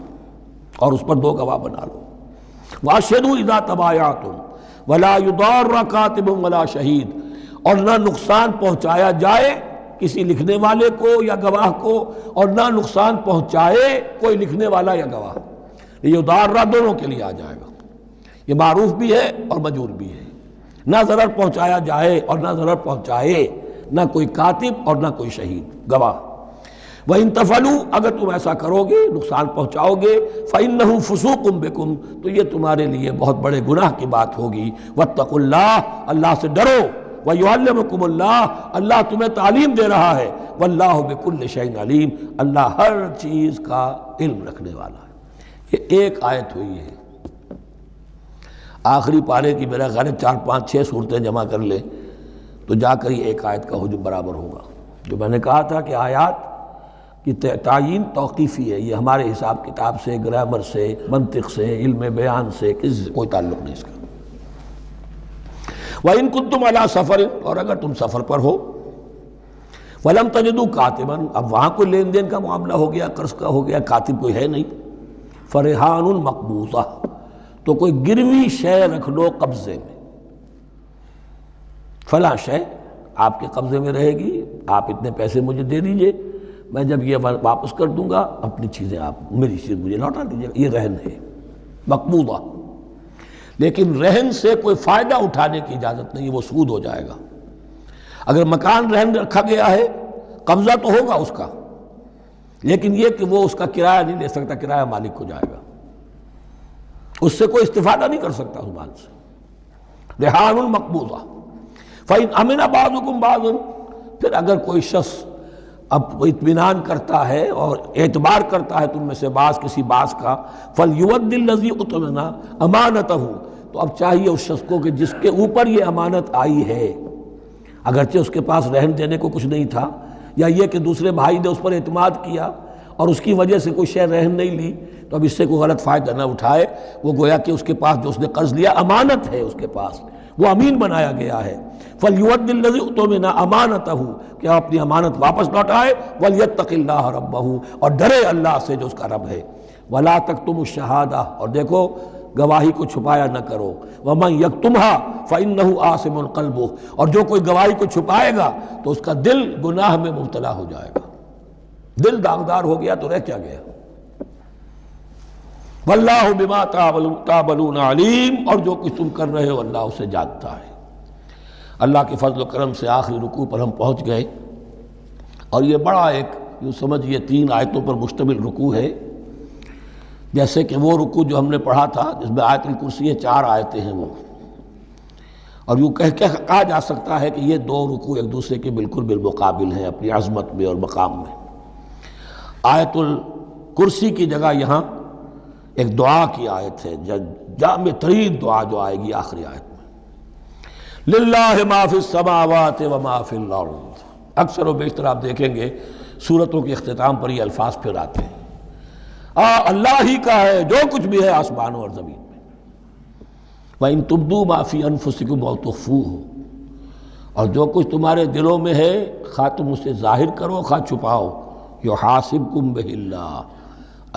اور اس پر 2 گواہ بنا لو۔ واشہدوا اذا تبایعتم ولا یضار کاتب ولا شہید، اور نہ نقصان پہنچایا جائے کسی لکھنے والے کو یا گواہ کو، اور نہ نقصان پہنچائے کوئی لکھنے والا یا گواہ۔ یہ یضار دونوں کے لیے آ جائے گا، یہ معروف بھی ہے اور مجرور بھی ہے۔ نہ ضرر پہنچایا جائے اور نہ ضرر پہنچائے، نہ کوئی کاتب اور نہ کوئی شہید گواہ۔ وَإِن تَفْعَلُوا، اگر تم ایسا کرو گے، نقصان پہنچاؤ گے، فَإِنَّهُ فُسُوقٌ بِكُمْ، تو یہ تمہارے لیے بہت بڑے گناہ کی بات ہوگی۔ وَاتَّقُوا اللَّهَ، اللہ سے ڈرو، وَيُعَلِّمُكُمُ اللَّهُ، اللہ تمہیں تعلیم دے رہا ہے، وَاللَّهُ بِكُلِّ شَيْءٍ عَلِيمٌ، اللہ ہر چیز کا علم رکھنے والا ہے۔ یہ ایک آیت ہوئی ہے، آخری پارے کی میرا خیال 4 5 6 صورتیں جمع کر لیں تو جا کر ہی ایک آیت کا حجم برابر ہوگا۔ جو میں نے کہا تھا کہ آیات کی تعیین توقیفی ہے، یہ ہمارے حساب کتاب سے، گرامر سے، منطق سے، علم بیان سے کسی سے کوئی تعلق نہیں اس کا۔ وَإِن كُنتُمْ عَلَىٰ سَفَرٍ، اور اگر تم سفر پر ہو، وَلَمْ تَجِدُوا كَاتِبًا، اب وہاں کوئی لین دین کا معاملہ ہو گیا، قرض کا ہو گیا، کاتب کوئی ہے نہیں، فَرِحَانٌ مَقْبُوضَةٌ، تو کوئی گروی شے رکھ لو قبضے میں، فلاں شے آپ کے قبضے میں رہے گی، آپ اتنے پیسے مجھے دے دیجئے، میں جب یہ واپس کر دوں گا اپنی چیزیں آپ میری چیز مجھے لوٹا دیجیے گا۔ یہ رہن ہے مقبوضہ، لیکن رہن سے کوئی فائدہ اٹھانے کی اجازت نہیں، وہ سود ہو جائے گا۔ اگر مکان رہن رکھا گیا ہے، قبضہ تو ہوگا اس کا، لیکن یہ کہ وہ اس کا کرایہ نہیں لے سکتا، کرایہ مالک کو جائے گا، اس سے کوئی استفادہ نہیں کر سکتا اس مال سے۔ رہان مقبوضہ۔ فَإِنْ أَمِنَ بَعْضُكُمْ بَعْضًا، پھر اگر کوئی شخص اب اطمینان کرتا ہے اور اعتبار کرتا ہے تم میں سے بعض کسی بعض کا، فَلْيُوَدِّ الَّذِي اؤْتُمِنَ أَمَانَتَهُ، تو اب چاہیے اس شخص کو کہ جس کے اوپر یہ امانت آئی ہے، اگرچہ اس کے پاس رہن دینے کو کچھ نہیں تھا، یا یہ کہ دوسرے بھائی نے اس پر اعتماد کیا اور اس کی وجہ سے کوئی شے رہن نہیں لی، تو اب اس سے کوئی غلط فائدہ نہ اٹھائے، وہ گویا کہ اس کے پاس جو اس نے قرض لیا امانت ہے، اس کے پاس وہ امین بنایا گیا ہے۔ فَلْيُوَدِّ الَّذِي اؤْتُمِنَ أَمَانَتَهُ، کہ اپنی امانت واپس لوٹائے، وَلْيَتَّقِ اللَّهَ رَبَّهُ، اور ڈرے اللہ سے جو اس کا رب ہے۔ وَلَا تَكْتُمُوا الشَّهَادَةَ، اور دیکھو گواہی کو چھپایا نہ کرو، وَمَنْ يَكْتُمْهَا فَإِنَّهُ آثِمٌ قَلْبُهُ، اور جو کوئی گواہی کو چھپائے گا تو اس کا دل گناہ میں مبتلا ہو جائے گا، دل داغدار ہو گیا تو رہ کیا گیا۔ واللہ بما تعملون علیم، اور جو کچھ تم کر رہے ہو اللہ اسے جانتا ہے۔ اللہ کے فضل و کرم سے آخری رکوع پر ہم پہنچ گئے، اور یہ بڑا ایک یوں سمجھئے 3 آیتوں پر مشتمل رکوع ہے، جیسے کہ وہ رکوع جو ہم نے پڑھا تھا جس میں آیت الکرسی 4 آیتیں ہیں وہ، اور یوں کہا جا سکتا ہے کہ یہ 2 رکوع ایک دوسرے کے بالکل بالمقابل ہیں اپنی عظمت میں اور مقام میں۔ آیت الکرسی کی جگہ یہاں ایک دعا کی آیت ہے، جامع ترین دعا جو آئے گی آخری آیت میں، للہ ما فی السماوات و ما فی الارض۔ اکثر و بیشتر آپ دیکھیں گے سورتوں کے اختتام پر یہ الفاظ پھر آتے ہیں، اللہ ہی کا ہے جو کچھ بھی ہے آسمانوں اور زمین میں۔ وَإِن تُبْدُوا مَا فِي أَنفُسِكُمْ أَوْ تُخْفُوهُ، اور جو کچھ تمہارے دلوں میں ہے خواہ تم اسے ظاہر کرو خواہ چھپاؤ، يُحَاسِبْكُمْ بِهِ اللَّهُ،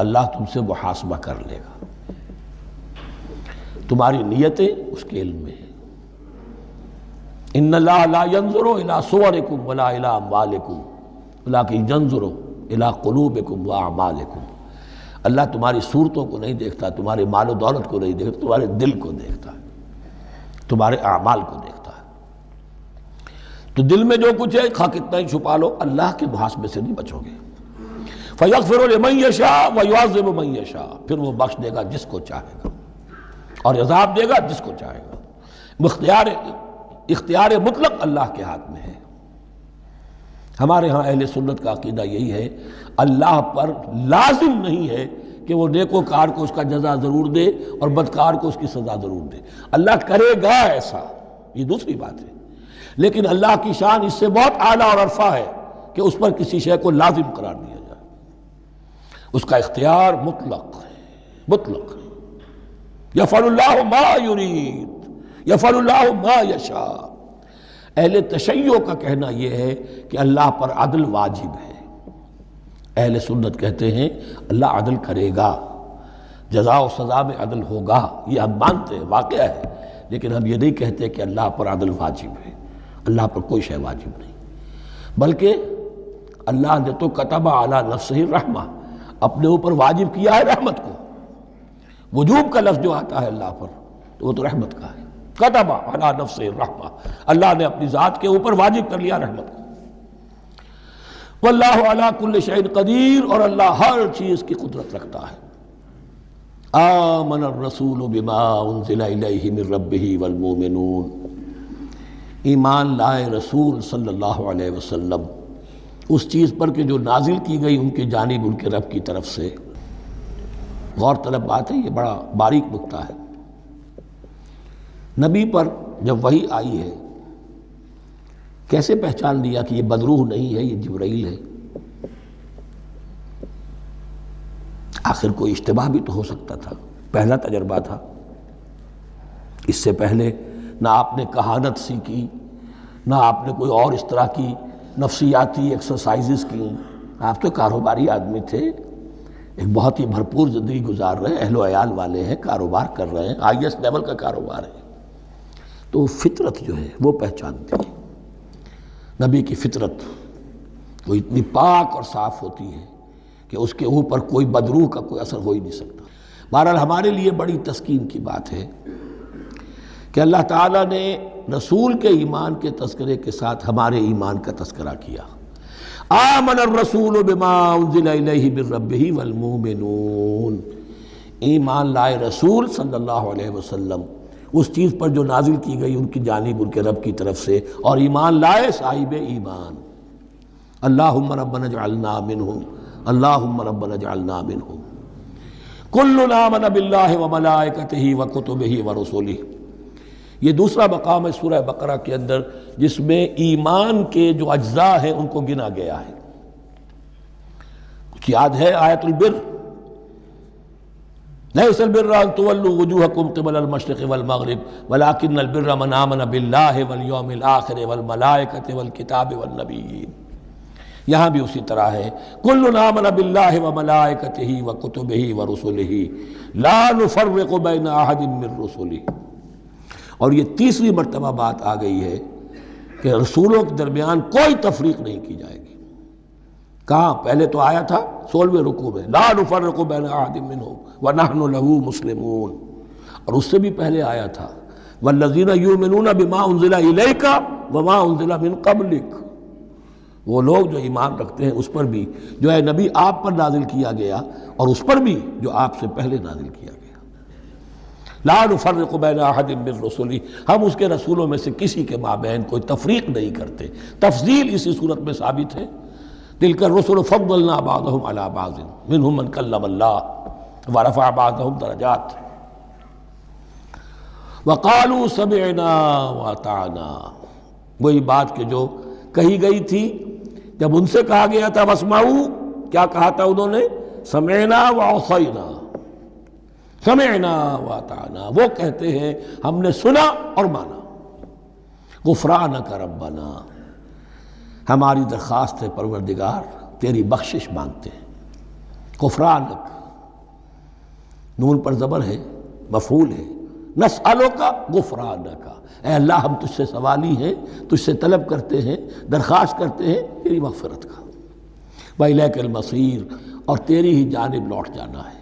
اللہ تم سے محاسبہ کر لے گا، تمہاری نیتیں اس کے علم میں ہیں۔ ان اللہ لا ينظر الى صورکم ولا الى اموالکم ولکن ينظر الى قلوبکم واعمالکم، اللہ تمہاری صورتوں کو نہیں دیکھتا، تمہارے مال و دولت کو نہیں دیکھتا، تمہارے دل کو دیکھتا ہے۔ تمہارے اعمال کو دیکھتا ہے۔ تو دل میں جو کچھ ہے خواہ کتنا ہی چھپا لو، اللہ کے محاسبے سے نہیں بچو گے۔ فَيَغْفِرُ لِمَن يَشَاءُ وَيُعَذِّبُ مَن يَشَاءُ، پھر وہ بخش دے گا جس کو چاہے گا اور عذاب دے گا جس کو چاہے گا۔ اختیار مطلق اللہ کے ہاتھ میں ہے۔ ہمارے ہاں اہل سنت کا عقیدہ یہی ہے، اللہ پر لازم نہیں ہے کہ وہ نیکوکار کو اس کا جزا ضرور دے اور بدکار کو اس کی سزا ضرور دے۔ اللہ کرے گا ایسا، یہ دوسری بات ہے، لیکن اللہ کی شان اس سے بہت اعلیٰ اور عرفہ ہے کہ اس پر کسی شے کو لازم قرار دیا جائے۔ اس کا اختیار مطلق ہے، مطلق ہے۔ یفعل اللہ ما یرید، یفعل اللہ ما یشاء۔ اہل تشیع کا کہنا یہ ہے کہ اللہ پر عدل واجب ہے۔ اہل سنت کہتے ہیں اللہ عدل کرے گا، جزا و سزا میں عدل ہوگا، یہ ہم مانتے ہیں، واقعہ ہے، لیکن ہم یہ نہیں کہتے کہ اللہ پر عدل واجب ہے۔ اللہ پر کوئی شے واجب نہیں، بلکہ اللہ نے تو کتب علی نفسہ الرحمہ، اپنے اوپر واجب کیا ہے رحمت کو۔ وجوب کا لفظ جو آتا ہے اللہ پر تو وہ تو رحمت کا ہے۔ کتب علی نفسہ الرحمہ، اللہ نے اپنی ذات کے اوپر واجب کر لیا رحمت کو۔ واللہ علی کل شیء قدیر، اور اللہ ہر چیز کی قدرت رکھتا ہے۔ آمن الرسول بما انزل الیہ من ربہ والمؤمنون، ایمان لائے رسول صلی اللہ علیہ وسلم اس چیز پر کہ جو نازل کی گئی ان کی جانب ان کے رب کی طرف سے۔ غور طلب بات ہے، یہ بڑا باریک نکتہ ہے۔ نبی پر جب وحی آئی ہے کیسے پہچان لیا کہ یہ بدروح نہیں ہے، یہ جبرائیل ہے؟ آخر کوئی اشتباہ بھی تو ہو سکتا تھا، پہلا تجربہ تھا۔ اس سے پہلے نہ آپ نے کہانت سیکھی، نہ آپ نے کوئی اور اس طرح کی نفسیاتی ایکسرسائزز کی۔ آپ تو کاروباری آدمی تھے، ایک بہت ہی بھرپور زندگی گزار رہے ہیں، اہل و عیال والے ہیں، کاروبار کر رہے ہیں، ہائی ایسٹ لیول کا کاروبار ہے، تو فطرت جو ہے وہ پہچانتی ہے۔ نبی کی فطرت وہ اتنی پاک اور صاف ہوتی ہے کہ اس کے اوپر کوئی بدروح کا کوئی اثر ہو ہی نہیں سکتا۔ بہرحال ہمارے لیے بڑی تسکین کی بات ہے کہ اللہ تعالیٰ نے رسول کے ایمان کے تذکرے کے ساتھ ہمارے ایمان کا تذکرہ کیا۔ آمن الرسول بما انزل الیہ من ربہ والمؤمنون، ایمان لائے رسول صلی اللہ علیہ وسلم اس چیز پر جو نازل کی گئی ان کی جانب ان کے رب کی طرف سے، اور ایمان لائے صاحب ایمان۔ اللہم ربنا اجعلنا منہم، اللہم ربنا اجعلنا منہم۔ کل آمن باللہ وملائکتہ وکتبہ ورسلہ، یہ دوسرا مقام ہے سورہ بقرہ کے اندر جس میں ایمان کے جو اجزاء ہیں ان کو گنا گیا ہے۔ کچھ یاد ہے آیت البر؟ لیس البر ان تولوا وجوہکم قبل المشرق والمغرب ولکن البر من آمن باللہ والیوم الآخر والملائکۃ والکتاب والنبیین۔ یہاں بھی اسی طرح ہے، کل آمن باللہ وملائکتہ وکتبہ ورسلہ لا نفرق بین احد من رسلہ۔ اور یہ تیسری مرتبہ بات آ گئی ہے کہ رسولوں کے درمیان کوئی تفریق نہیں کی جائے گی۔ کہاں؟ پہلے تو آیا تھا 16ویں رکوع میں، لا نفرق بین احد منہم ونحن لہ مسلمون، اور اس سے بھی پہلے آیا تھا والذین یؤمنون بما انزل الیک وما انزل من قبلک، وہ لوگ جو ایمان رکھتے ہیں اس پر بھی جو ہے نبی آپ پر نازل کیا گیا اور اس پر بھی جو آپ سے پہلے نازل کیا گیا۔ لا نفرق بین احد من رسلہ، ہم اس کے رسولوں میں سے کسی کے مابین کوئی تفریق نہیں کرتے۔ تفضیل اسی صورت میں ثابت ہے، تلک الرسل فضلنا بعضهم علی بعض منہم من کلم اللہ ورفع بعضهم درجات وقالوا سمعنا واطعنا، وہی بات کہ جو کہی گئی تھی جب ان سے کہا گیا تھا واسمعوا، کیا کہا تھا انہوں نے؟ سمعنا وعصینا، سمعنا واطعنا، وہ کہتے ہیں ہم نے سنا اور مانا۔ غفرانک ربنا، ہماری درخواست ہے پروردگار، تیری بخشش مانگتے ہیں۔ غفرانک، نون پر زبر ہے، مفعول ہے، نسألک غفرانک، اے اللہ ہم تجھ سے سوالی ہیں، تجھ سے طلب کرتے ہیں، درخواست کرتے ہیں تیری مغفرت کا۔ وإلیک المصیر، اور تیری ہی جانب لوٹ جانا ہے۔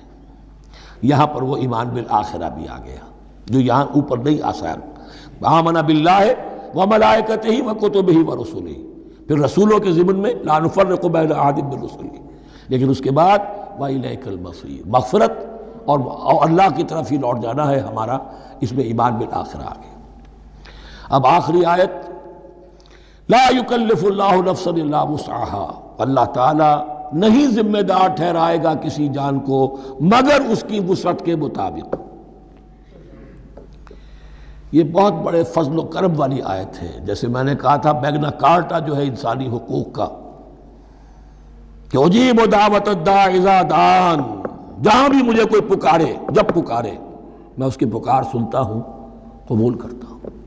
یہاں پر وہ ایمان بالآخرہ بھی آ گیا جو یہاں اوپر نہیں آسان۔ آمن باللہ وملائکتہ وکتبہ ورسلہ، پھر رسولوں کے ضمن میں لا نفرق بین احد من رسلہ، لیکن اس کے بعد وإلیک المصیر، مغفرت اور اللہ کی طرف ہی لوٹ جانا ہے ہمارا، اس میں ایمان بالآخرہ آ گیا۔ اب آخری آیت، لا یکلف اللہ نفسا الا وسعها، اللہ تعالیٰ نہیں ذمہ دار ٹھہرائے گا کسی جان کو مگر اس کی وسعت کے مطابق۔ یہ بہت بڑے فضل و کرم والی آیت ہے، جیسے میں نے کہا تھا میگنا کارٹا جو ہے انسانی حقوق کا، کہ اجیب دعوت الداع اذا دعان، جہاں بھی مجھے کوئی پکارے، جب پکارے میں اس کی پکار سنتا ہوں، قبول کرتا ہوں۔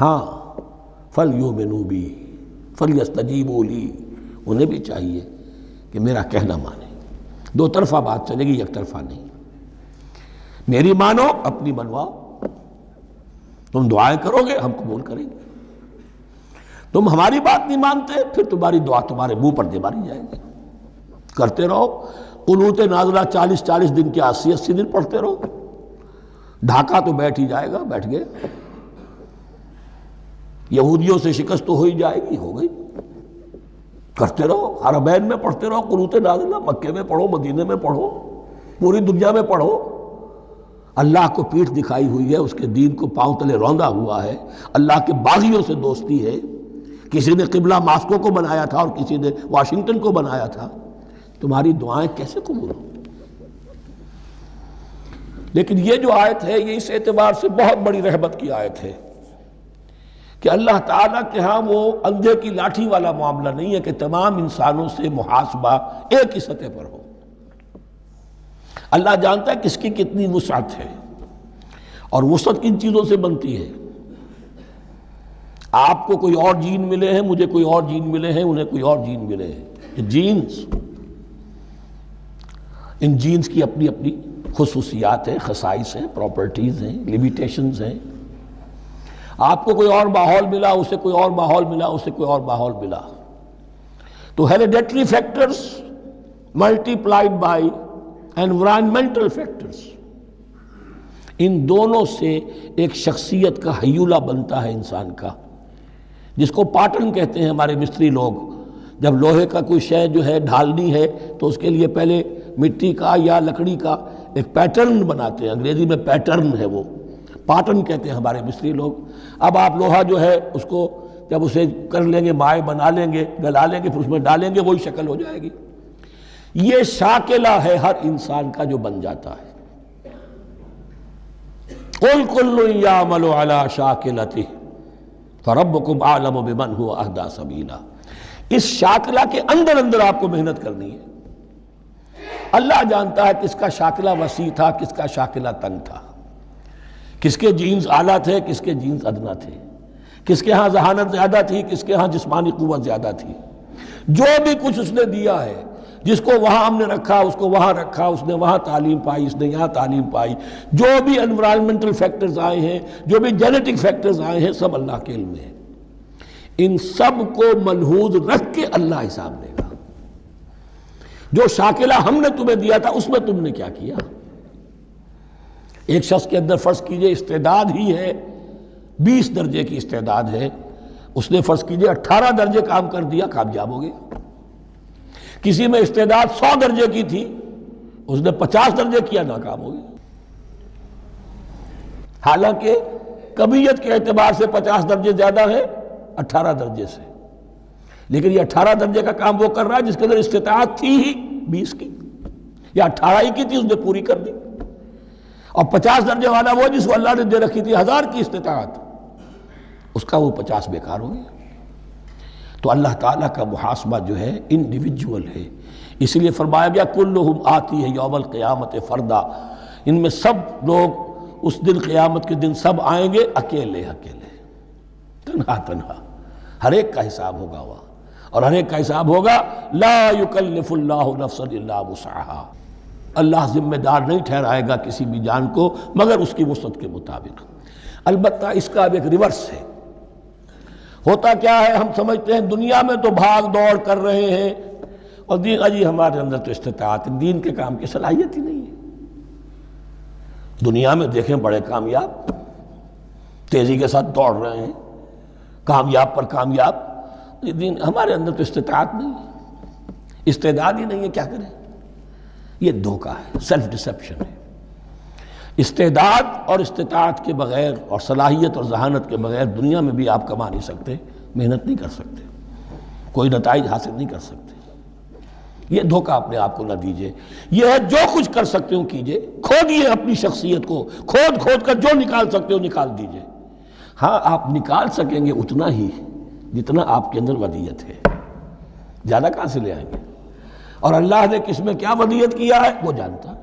ہاں فَلْيُؤْمِنُوا بِي فَلْيَسْتَجِيبُوا لِي، انہیں بھی چاہیے کہ میرا کہنا مانے، دو طرفہ بات چلے گی، یک طرفہ نہیں۔ میری مانو، اپنی منواؤ، تم دعائیں کرو گے ہم قبول کریں گے، تم ہماری بات نہیں مانتے پھر تمہاری دعا تمہارے منہ پر دے ماری جائے گی۔ کرتے رہو قنوت نازلہ 40 دن کے 80 دن پڑھتے رہو، ڈھاکہ تو بیٹھ ہی جائے گا، بیٹھ گئے۔ یہودیوں سے شکست تو ہو ہی جائے گی، ہو گئی۔ کرتے رہو، حرمین میں پڑھتے رہو قنوت نازلہ، مکے میں پڑھو، مدینے میں پڑھو، پوری دنیا میں پڑھو۔ اللہ کو پیٹھ دکھائی ہوئی ہے، اس کے دین کو پاؤں تلے روندا ہوا ہے، اللہ کے باغیوں سے دوستی ہے، کسی نے قبلہ ماسکو کو بنایا تھا اور کسی نے واشنگٹن کو بنایا تھا، تمہاری دعائیں کیسے قبول ہوں؟ لیکن یہ جو آیت ہے یہ اس اعتبار سے بہت بڑی رحمت کی آیت ہے کہ اللہ تعالیٰ کے ہاں وہ اندھے کی لاٹھی والا معاملہ نہیں ہے کہ تمام انسانوں سے محاسبہ ایک ہی سطح پر ہو۔ اللہ جانتا ہے کس کی کتنی وسعت ہے، اور وسعت کن چیزوں سے بنتی ہے۔ آپ کو کوئی اور جین ملے ہیں، مجھے کوئی اور جین ملے ہیں، انہیں کوئی اور جین ملے ہیں، یہ جینز، ان جینز کی اپنی اپنی خصوصیات ہیں، خصائص ہیں، پراپرٹیز ہیں، لیمیٹیشنز ہیں۔ آپ کو کوئی اور ماحول ملا، اسے کوئی اور ماحول ملا، اسے کوئی اور ماحول ملا، تو hereditary factors multiplied by environmental factors, ان دونوں سے ایک شخصیت کا ہیولہ بنتا ہے انسان کا، جس کو پیٹرن کہتے ہیں ہمارے مستری لوگ۔ جب لوہے کا کوئی شے جو ہے ڈھالنی ہے تو اس کے لیے پہلے مٹی کا یا لکڑی کا ایک پیٹرن بناتے ہیں، انگریزی میں پیٹرن ہے، وہ پیٹرن کہتے ہیں ہمارے مستری لوگ۔ اب آپ لوہا جو ہے اس کو جب اسے کر لیں گے، مائع بنا لیں گے، گلا لیں گے، پھر اس میں ڈالیں گے، وہی شکل ہو جائے گی۔ یہ شاکلہ ہے ہر انسان کا جو بن جاتا ہے۔ قُلْ كُلٌّ يَعْمَلُ عَلَى شَاكِلَتِهِ فَرَبُّكُمْ أَعْلَمُ بِمَنْ هُوَ أَهْدَىٰ سَبِيلًا۔ اس شاکلہ کے اندر آپ کو محنت کرنی ہے۔ اللہ جانتا ہے کس کا شاکلہ وسیع تھا، کس کا شاکلہ تنگ تھا، کس کے جینز اعلیٰ تھے، کس کے جینز ادنا تھے، کس کے ہاں ذہانت زیادہ تھی، کس کے ہاں جسمانی قوت زیادہ تھی۔ جو بھی کچھ اس نے دیا ہے، جس کو وہاں ہم نے رکھا، اس کو وہاں رکھا، اس نے وہاں تعلیم پائی، اس نے یہاں تعلیم پائی، جو بھی انوائرمنٹل فیکٹرز آئے ہیں، جو بھی جینیٹک فیکٹرز آئے ہیں، سب اللہ کے علم میں ہے۔ ان سب کو ملحوظ رکھ کے اللہ حساب لے گا۔ جو شاکلہ ہم نے تمہیں دیا تھا اس میں تم نے کیا کیا؟ ایک شخص کے اندر فرض کیجئے استعداد ہی ہے 20 درجے کی استعداد ہے، اس نے فرض کیجئے 18 درجے کام کر دیا، کامیاب ہو گیا۔ کسی میں استعداد 100 درجے کی تھی، اس نے 50 درجے کیا، ناکام ہو گیا۔ حالانکہ کمیت کے اعتبار سے 50 درجے زیادہ ہے 18 درجے سے، لیکن یہ 18 درجے کا کام وہ کر رہا ہے جس کے اندر استطاعت تھی ہی 20 کی، یا 18 ہی کی تھی، اس نے پوری کر دی۔ اور 50 درجے والا وہ جس کو اللہ نے دے رکھی تھی 1000 کی استطاعت، اس کا وہ 50 بیکار ہو گیا۔ تو اللہ تعالیٰ کا محاسبہ جو ہے انڈیویجول ہے، اس لیے فرمایا گیا کلہم آتی ہے یوم القیامت فردا، ان میں سب لوگ اس دن قیامت کے دن سب آئیں گے اکیلے اکیلے، تنہا تنہا، ہر ایک کا حساب ہوگا وہاں، اور ہر ایک کا حساب ہوگا لا یکلف اللہ نفسا الا وسعها، اللہ ذمہ دار نہیں ٹھہرائے گا کسی بھی جان کو مگر اس کی وسعت کے مطابق۔ البتہ اس کا اب ایک ریورس ہے۔ ہوتا کیا ہے، ہم سمجھتے ہیں دنیا میں تو بھاگ دوڑ کر رہے ہیں اور دین اجی ہمارے اندر تو استطاعت، دین کے کام کی صلاحیت ہی نہیں ہے۔ دنیا میں دیکھیں بڑے کامیاب، تیزی کے ساتھ دوڑ رہے ہیں، کامیاب پر کامیاب۔ دین ہمارے اندر تو استطاعت نہیں ہے، استعداد ہی نہیں ہے، کیا کریں؟ یہ دھوکہ ہے، سیلف ڈسیپشن ہے۔ استعداد اور استطاعت کے بغیر اور صلاحیت اور ذہانت کے بغیر دنیا میں بھی آپ کما نہیں سکتے، محنت نہیں کر سکتے، کوئی نتائج حاصل نہیں کر سکتے۔ یہ دھوکہ اپنے آپ کو نہ دیجئے۔ یہ ہے جو کچھ کر سکتے ہو کیجئے، کھودیے اپنی شخصیت کو، کھود کر جو نکال سکتے ہو نکال دیجئے۔ ہاں آپ نکال سکیں گے اتنا ہی جتنا آپ کے اندر ودیت ہے، زیادہ کہاں سے لے آئیں گے؟ اور اللہ نے کس میں کیا ودیت کیا ہے وہ جانتا ہے۔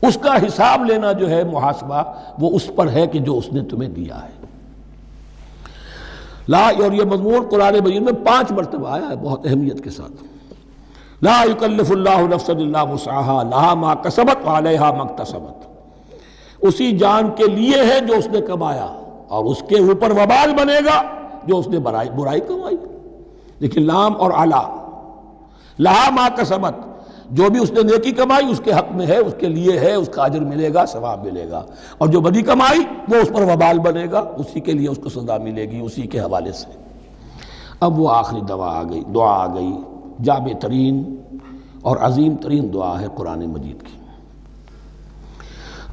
اس کا حساب لینا جو ہے، محاسبہ، وہ اس پر ہے کہ جو اس نے تمہیں دیا ہے۔ لا، اور یہ مضمون قرآن مجید میں 5 مرتبہ آیا ہے بہت اہمیت کے ساتھ۔ لا یکلف اللہ نفسا الا وسعها لها ما کسبت وعلیہا ما اکتسبت۔ اسی جان کے لیے ہے جو اس نے کمایا، اور اس کے اوپر وبال بنے گا جو اس نے برائی کمائی۔ لیکن لام اور علا، لہا ما کسبت، جو بھی اس نے نیکی کمائی اس کے حق میں ہے، اس کے لیے ہے، اس کا اجر ملے گا، ثواب ملے گا، اور جو بدی کمائی وہ اس پر وبال بنے گا، اسی کے لیے اس کو سزا ملے گی، اسی کے حوالے سے۔ اب وہ آخری دعا آ گئی، جامع ترین اور عظیم ترین دعا ہے قرآن مجید کی۔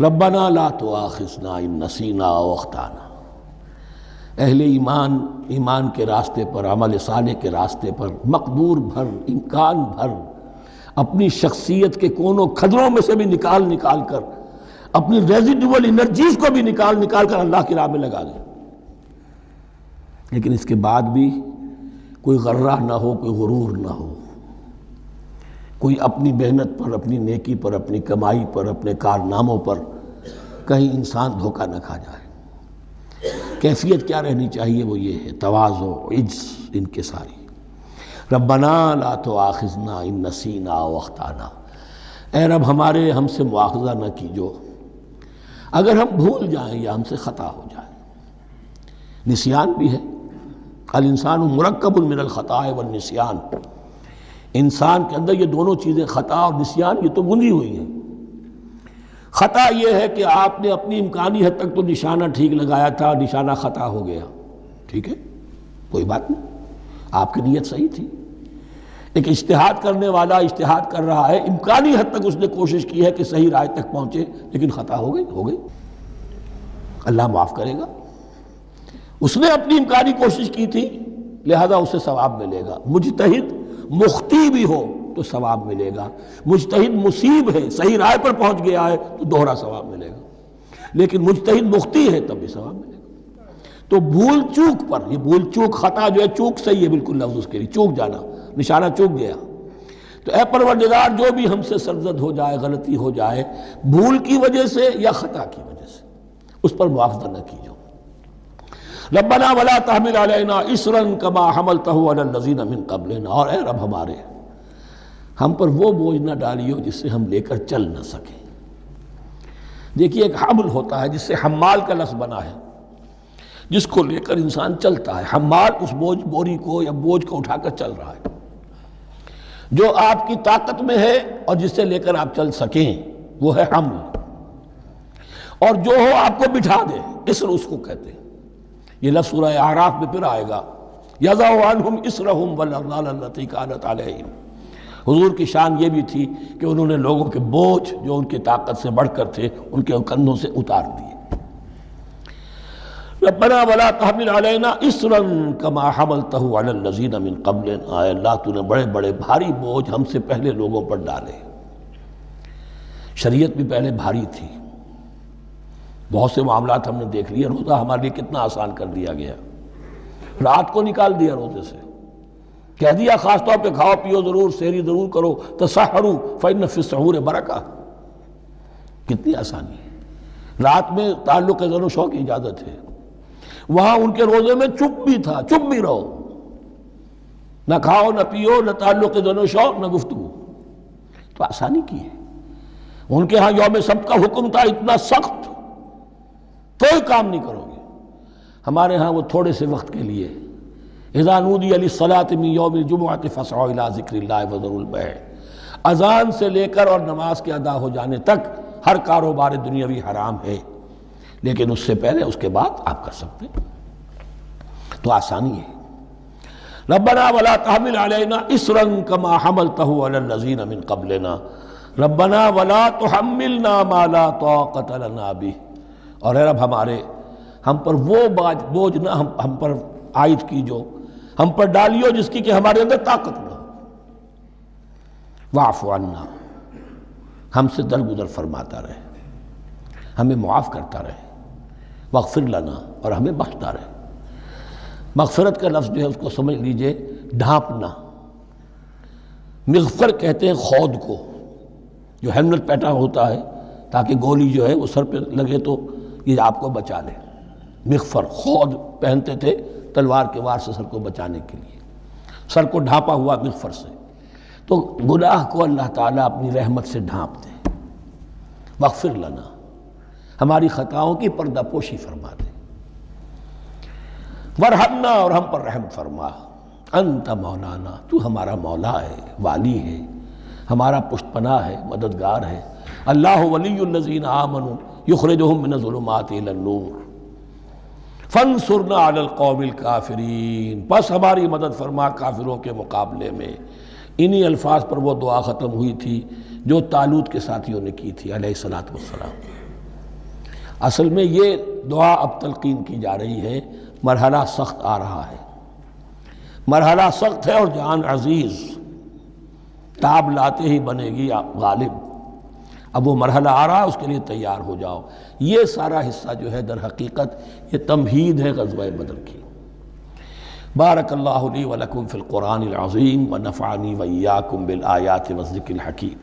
ربنا لا تؤاخذنا ان نسینا او اخطانا۔ اہل ایمان کے راستے پر، عمل صالح کے راستے پر مقدور بھر، امکان بھر اپنی شخصیت کے کونوں کھدروں میں سے بھی نکال کر، اپنی ریزیڈول انرجیز کو بھی نکال کر اللہ کی راہ میں لگا دیں۔ لیکن اس کے بعد بھی کوئی غرہ نہ ہو، کوئی غرور نہ ہو، کوئی اپنی محنت پر، اپنی نیکی پر، اپنی کمائی پر، اپنے کارناموں پر کہیں انسان دھوکہ نہ کھا جائے۔ کیفیت کیا رہنی چاہیے؟ وہ یہ ہے تواضع، عجز انکساری۔ ربنا لا تؤاخذنا ان نسینا او اخطانا۔ اے رب ہمارے، ہم سے مواخذہ نہ کیجو اگر ہم بھول جائیں یا ہم سے خطا ہو جائے۔ نسیان بھی ہے، الانسان مرکب من الخطاء والنسیان۔ انسان کے اندر یہ دونوں چیزیں، خطا اور نسیان، یہ تو گنجی ہوئی ہیں۔ خطا یہ ہے کہ آپ نے اپنی امکانی حد تک تو نشانہ ٹھیک لگایا تھا، نشانہ خطا ہو گیا، ٹھیک ہے، کوئی بات نہیں، آپ کی نیت صحیح تھی۔ ایک اجتہاد کرنے والا اجتہاد کر رہا ہے، امکانی حد تک اس نے کوشش کی ہے کہ صحیح رائے تک پہنچے، لیکن خطا ہو گئی، اللہ معاف کرے گا۔ اس نے اپنی امکانی کوشش کی تھی، لہذا اسے ثواب ملے گا۔ مجتہد مخطی بھی ہو تو ثواب ملے گا، مجتہد مصیب ہے، صحیح رائے پر پہنچ گیا ہے تو دوہرا ثواب ملے گا، لیکن مجتہد مخطی ہے تب بھی ثواب ملے گا۔ تو بھول چوک پر، یہ بھول چوک، خطا جو ہے، چوک صحیح ہے بالکل لفظ اس کے لیے، چوک جانا، نشانہ چوک گیا۔ تو اے پروردگار، جو بھی ہم سے سرزد ہو جائے، غلطی ہو جائے، بھول کی وجہ سے یا خطا کی وجہ سے، اس پر مواخذہ نہ کیجو۔ ربنا ولا تحمل علینا اصرا کما حملتہ علی الذین من قبلنا۔ اور اے رب ہمارے، ہم پر وہ بوجھ نہ ڈالیو جس سے ہم لے کر چل نہ سکیں۔ دیکھیے، ایک حمل ہوتا ہے جس سے حمال کا لفظ بنا ہے، جس کو لے کر انسان چلتا ہے۔ حمال اس بوری کو یا بوجھ کو اٹھا کر چل رہا ہے، جو آپ کی طاقت میں ہے اور جس سے لے کر آپ چل سکیں، وہ ہے حمل۔ اور جو ہو آپ کو بٹھا دے، اسر اس کو کہتے ہیں۔ یہ لفظ سورہ اعراف میں پھر آئے گا، یضع عنہم اسرہم والاغلال التی کانت علیہم۔ حضور کی شان یہ بھی تھی کہ انہوں نے لوگوں کے بوجھ جو ان کی طاقت سے بڑھ کر تھے ان کے کندھوں سے اتار دیے۔ ربنا ولا تحمل علینا اصرا کما حملتہ علی الذین من قبلنا۔ اے اللہ، تو نے بڑے بڑے بھاری بوجھ ہم سے پہلے لوگوں پر ڈالے۔ شریعت بھی پہلے بھاری تھی، بہت سے معاملات ہم نے دیکھ لیے۔ روزہ ہمارے لیے کتنا آسان کر دیا گیا، رات کو نکال دیا روزے سے، کہہ دیا خاص طور پہ کھاؤ پیو ضرور، سحری ضرور کرو، تسحروا فإن فی السحور برکہ۔ کتنی آسانی ہے۔ رات میں تعلق زن و شو کی اجازت ہے، وہاں ان کے روزے میں چپ بھی تھا، چپ بھی رہو، نہ کھاؤ نہ پیو، نہ تعلق زن و شو، نہ گفتگو، تو آسانی کی ہے۔ ان کے ہاں یوم سبت کا حکم تھا اتنا سخت، کوئی کام نہیں کرو گے۔ ہمارے ہاں وہ تھوڑے سے وقت کے لیے، اذا نودی للصلاۃ من یوم الجمعۃ فاسعوا الی ذکر اللہ وذروا البیع، اذان سے لے کر اور نماز کے ادا ہو جانے تک ہر کاروبار دنیاوی حرام ہے، لیکن اس سے پہلے اس کے بعد آپ کر سکتے ہیں، تو آسانی ہے۔ ربنا ولا تحمل علینا اصرا کما حملته علی الذین من قبلنا ربنا ولا تحملنا ما لا طاقت لنا به، اور اے رب ہمارے ہم پر وہ بوجھ نہ ہم پر عائد کیجو، ہم پر ڈالیو جس کی کہ ہمارے اندر طاقت نہ ہو۔ واعف عنا، ہم سے درگزر فرماتا رہے، ہمیں معاف کرتا رہے۔ واغفر لنا، اور ہمیں بخشتا رہے۔ مغفرت کا لفظ جو ہے اس کو سمجھ لیجئے ڈھانپنا۔ مغفر کہتے ہیں خود کو، جو ہیلمٹ پہنا ہوتا ہے تاکہ گولی جو ہے وہ سر پہ لگے تو یہ آپ کو بچا لے۔ مغفر خود پہنتے تھے تلوار کے وار سے سر کو بچانے کے لیے، سر کو ڈھانپا ہوا مغفر سے۔ تو گناہ کو اللہ تعالیٰ اپنی رحمت سے ڈھانپ دے۔ واغفر لنا، ہماری خطاؤں کی پردہ پوشی فرما دے۔ ورحمنا، اور ہم پر رحم فرما۔ انت مولانا، تو ہمارا مولا ہے، والی ہے، ہمارا پشت پناہ ہے، مددگار ہے۔ اللہ ولی الذین آمنوا یخرجہم من الظلمات الی النور فانصرنا علی القوم الکافرین، بس ہماری مدد فرما کافروں کے مقابلے میں۔ انہی الفاظ پر وہ دعا ختم ہوئی تھی جو طالوت کے ساتھیوں نے کی تھی علیہ الصلوۃ والسلام۔ اصل میں یہ دعا اب تلقین کی جا رہی ہے، مرحلہ سخت آ رہا ہے، مرحلہ سخت ہے اور جان عزیز، تاب لاتے ہی بنے گی غالب۔ اب وہ مرحلہ آ رہا ہے، اس کے لیے تیار ہو جاؤ۔ یہ سارا حصہ جو ہے در حقیقت یہ تمہید ہے غزوہ بدر کی۔ بارک اللہ لی ولکم فی القرآن العظیم ونفعنی وإیاکم بالآیات والذکر الحکیم۔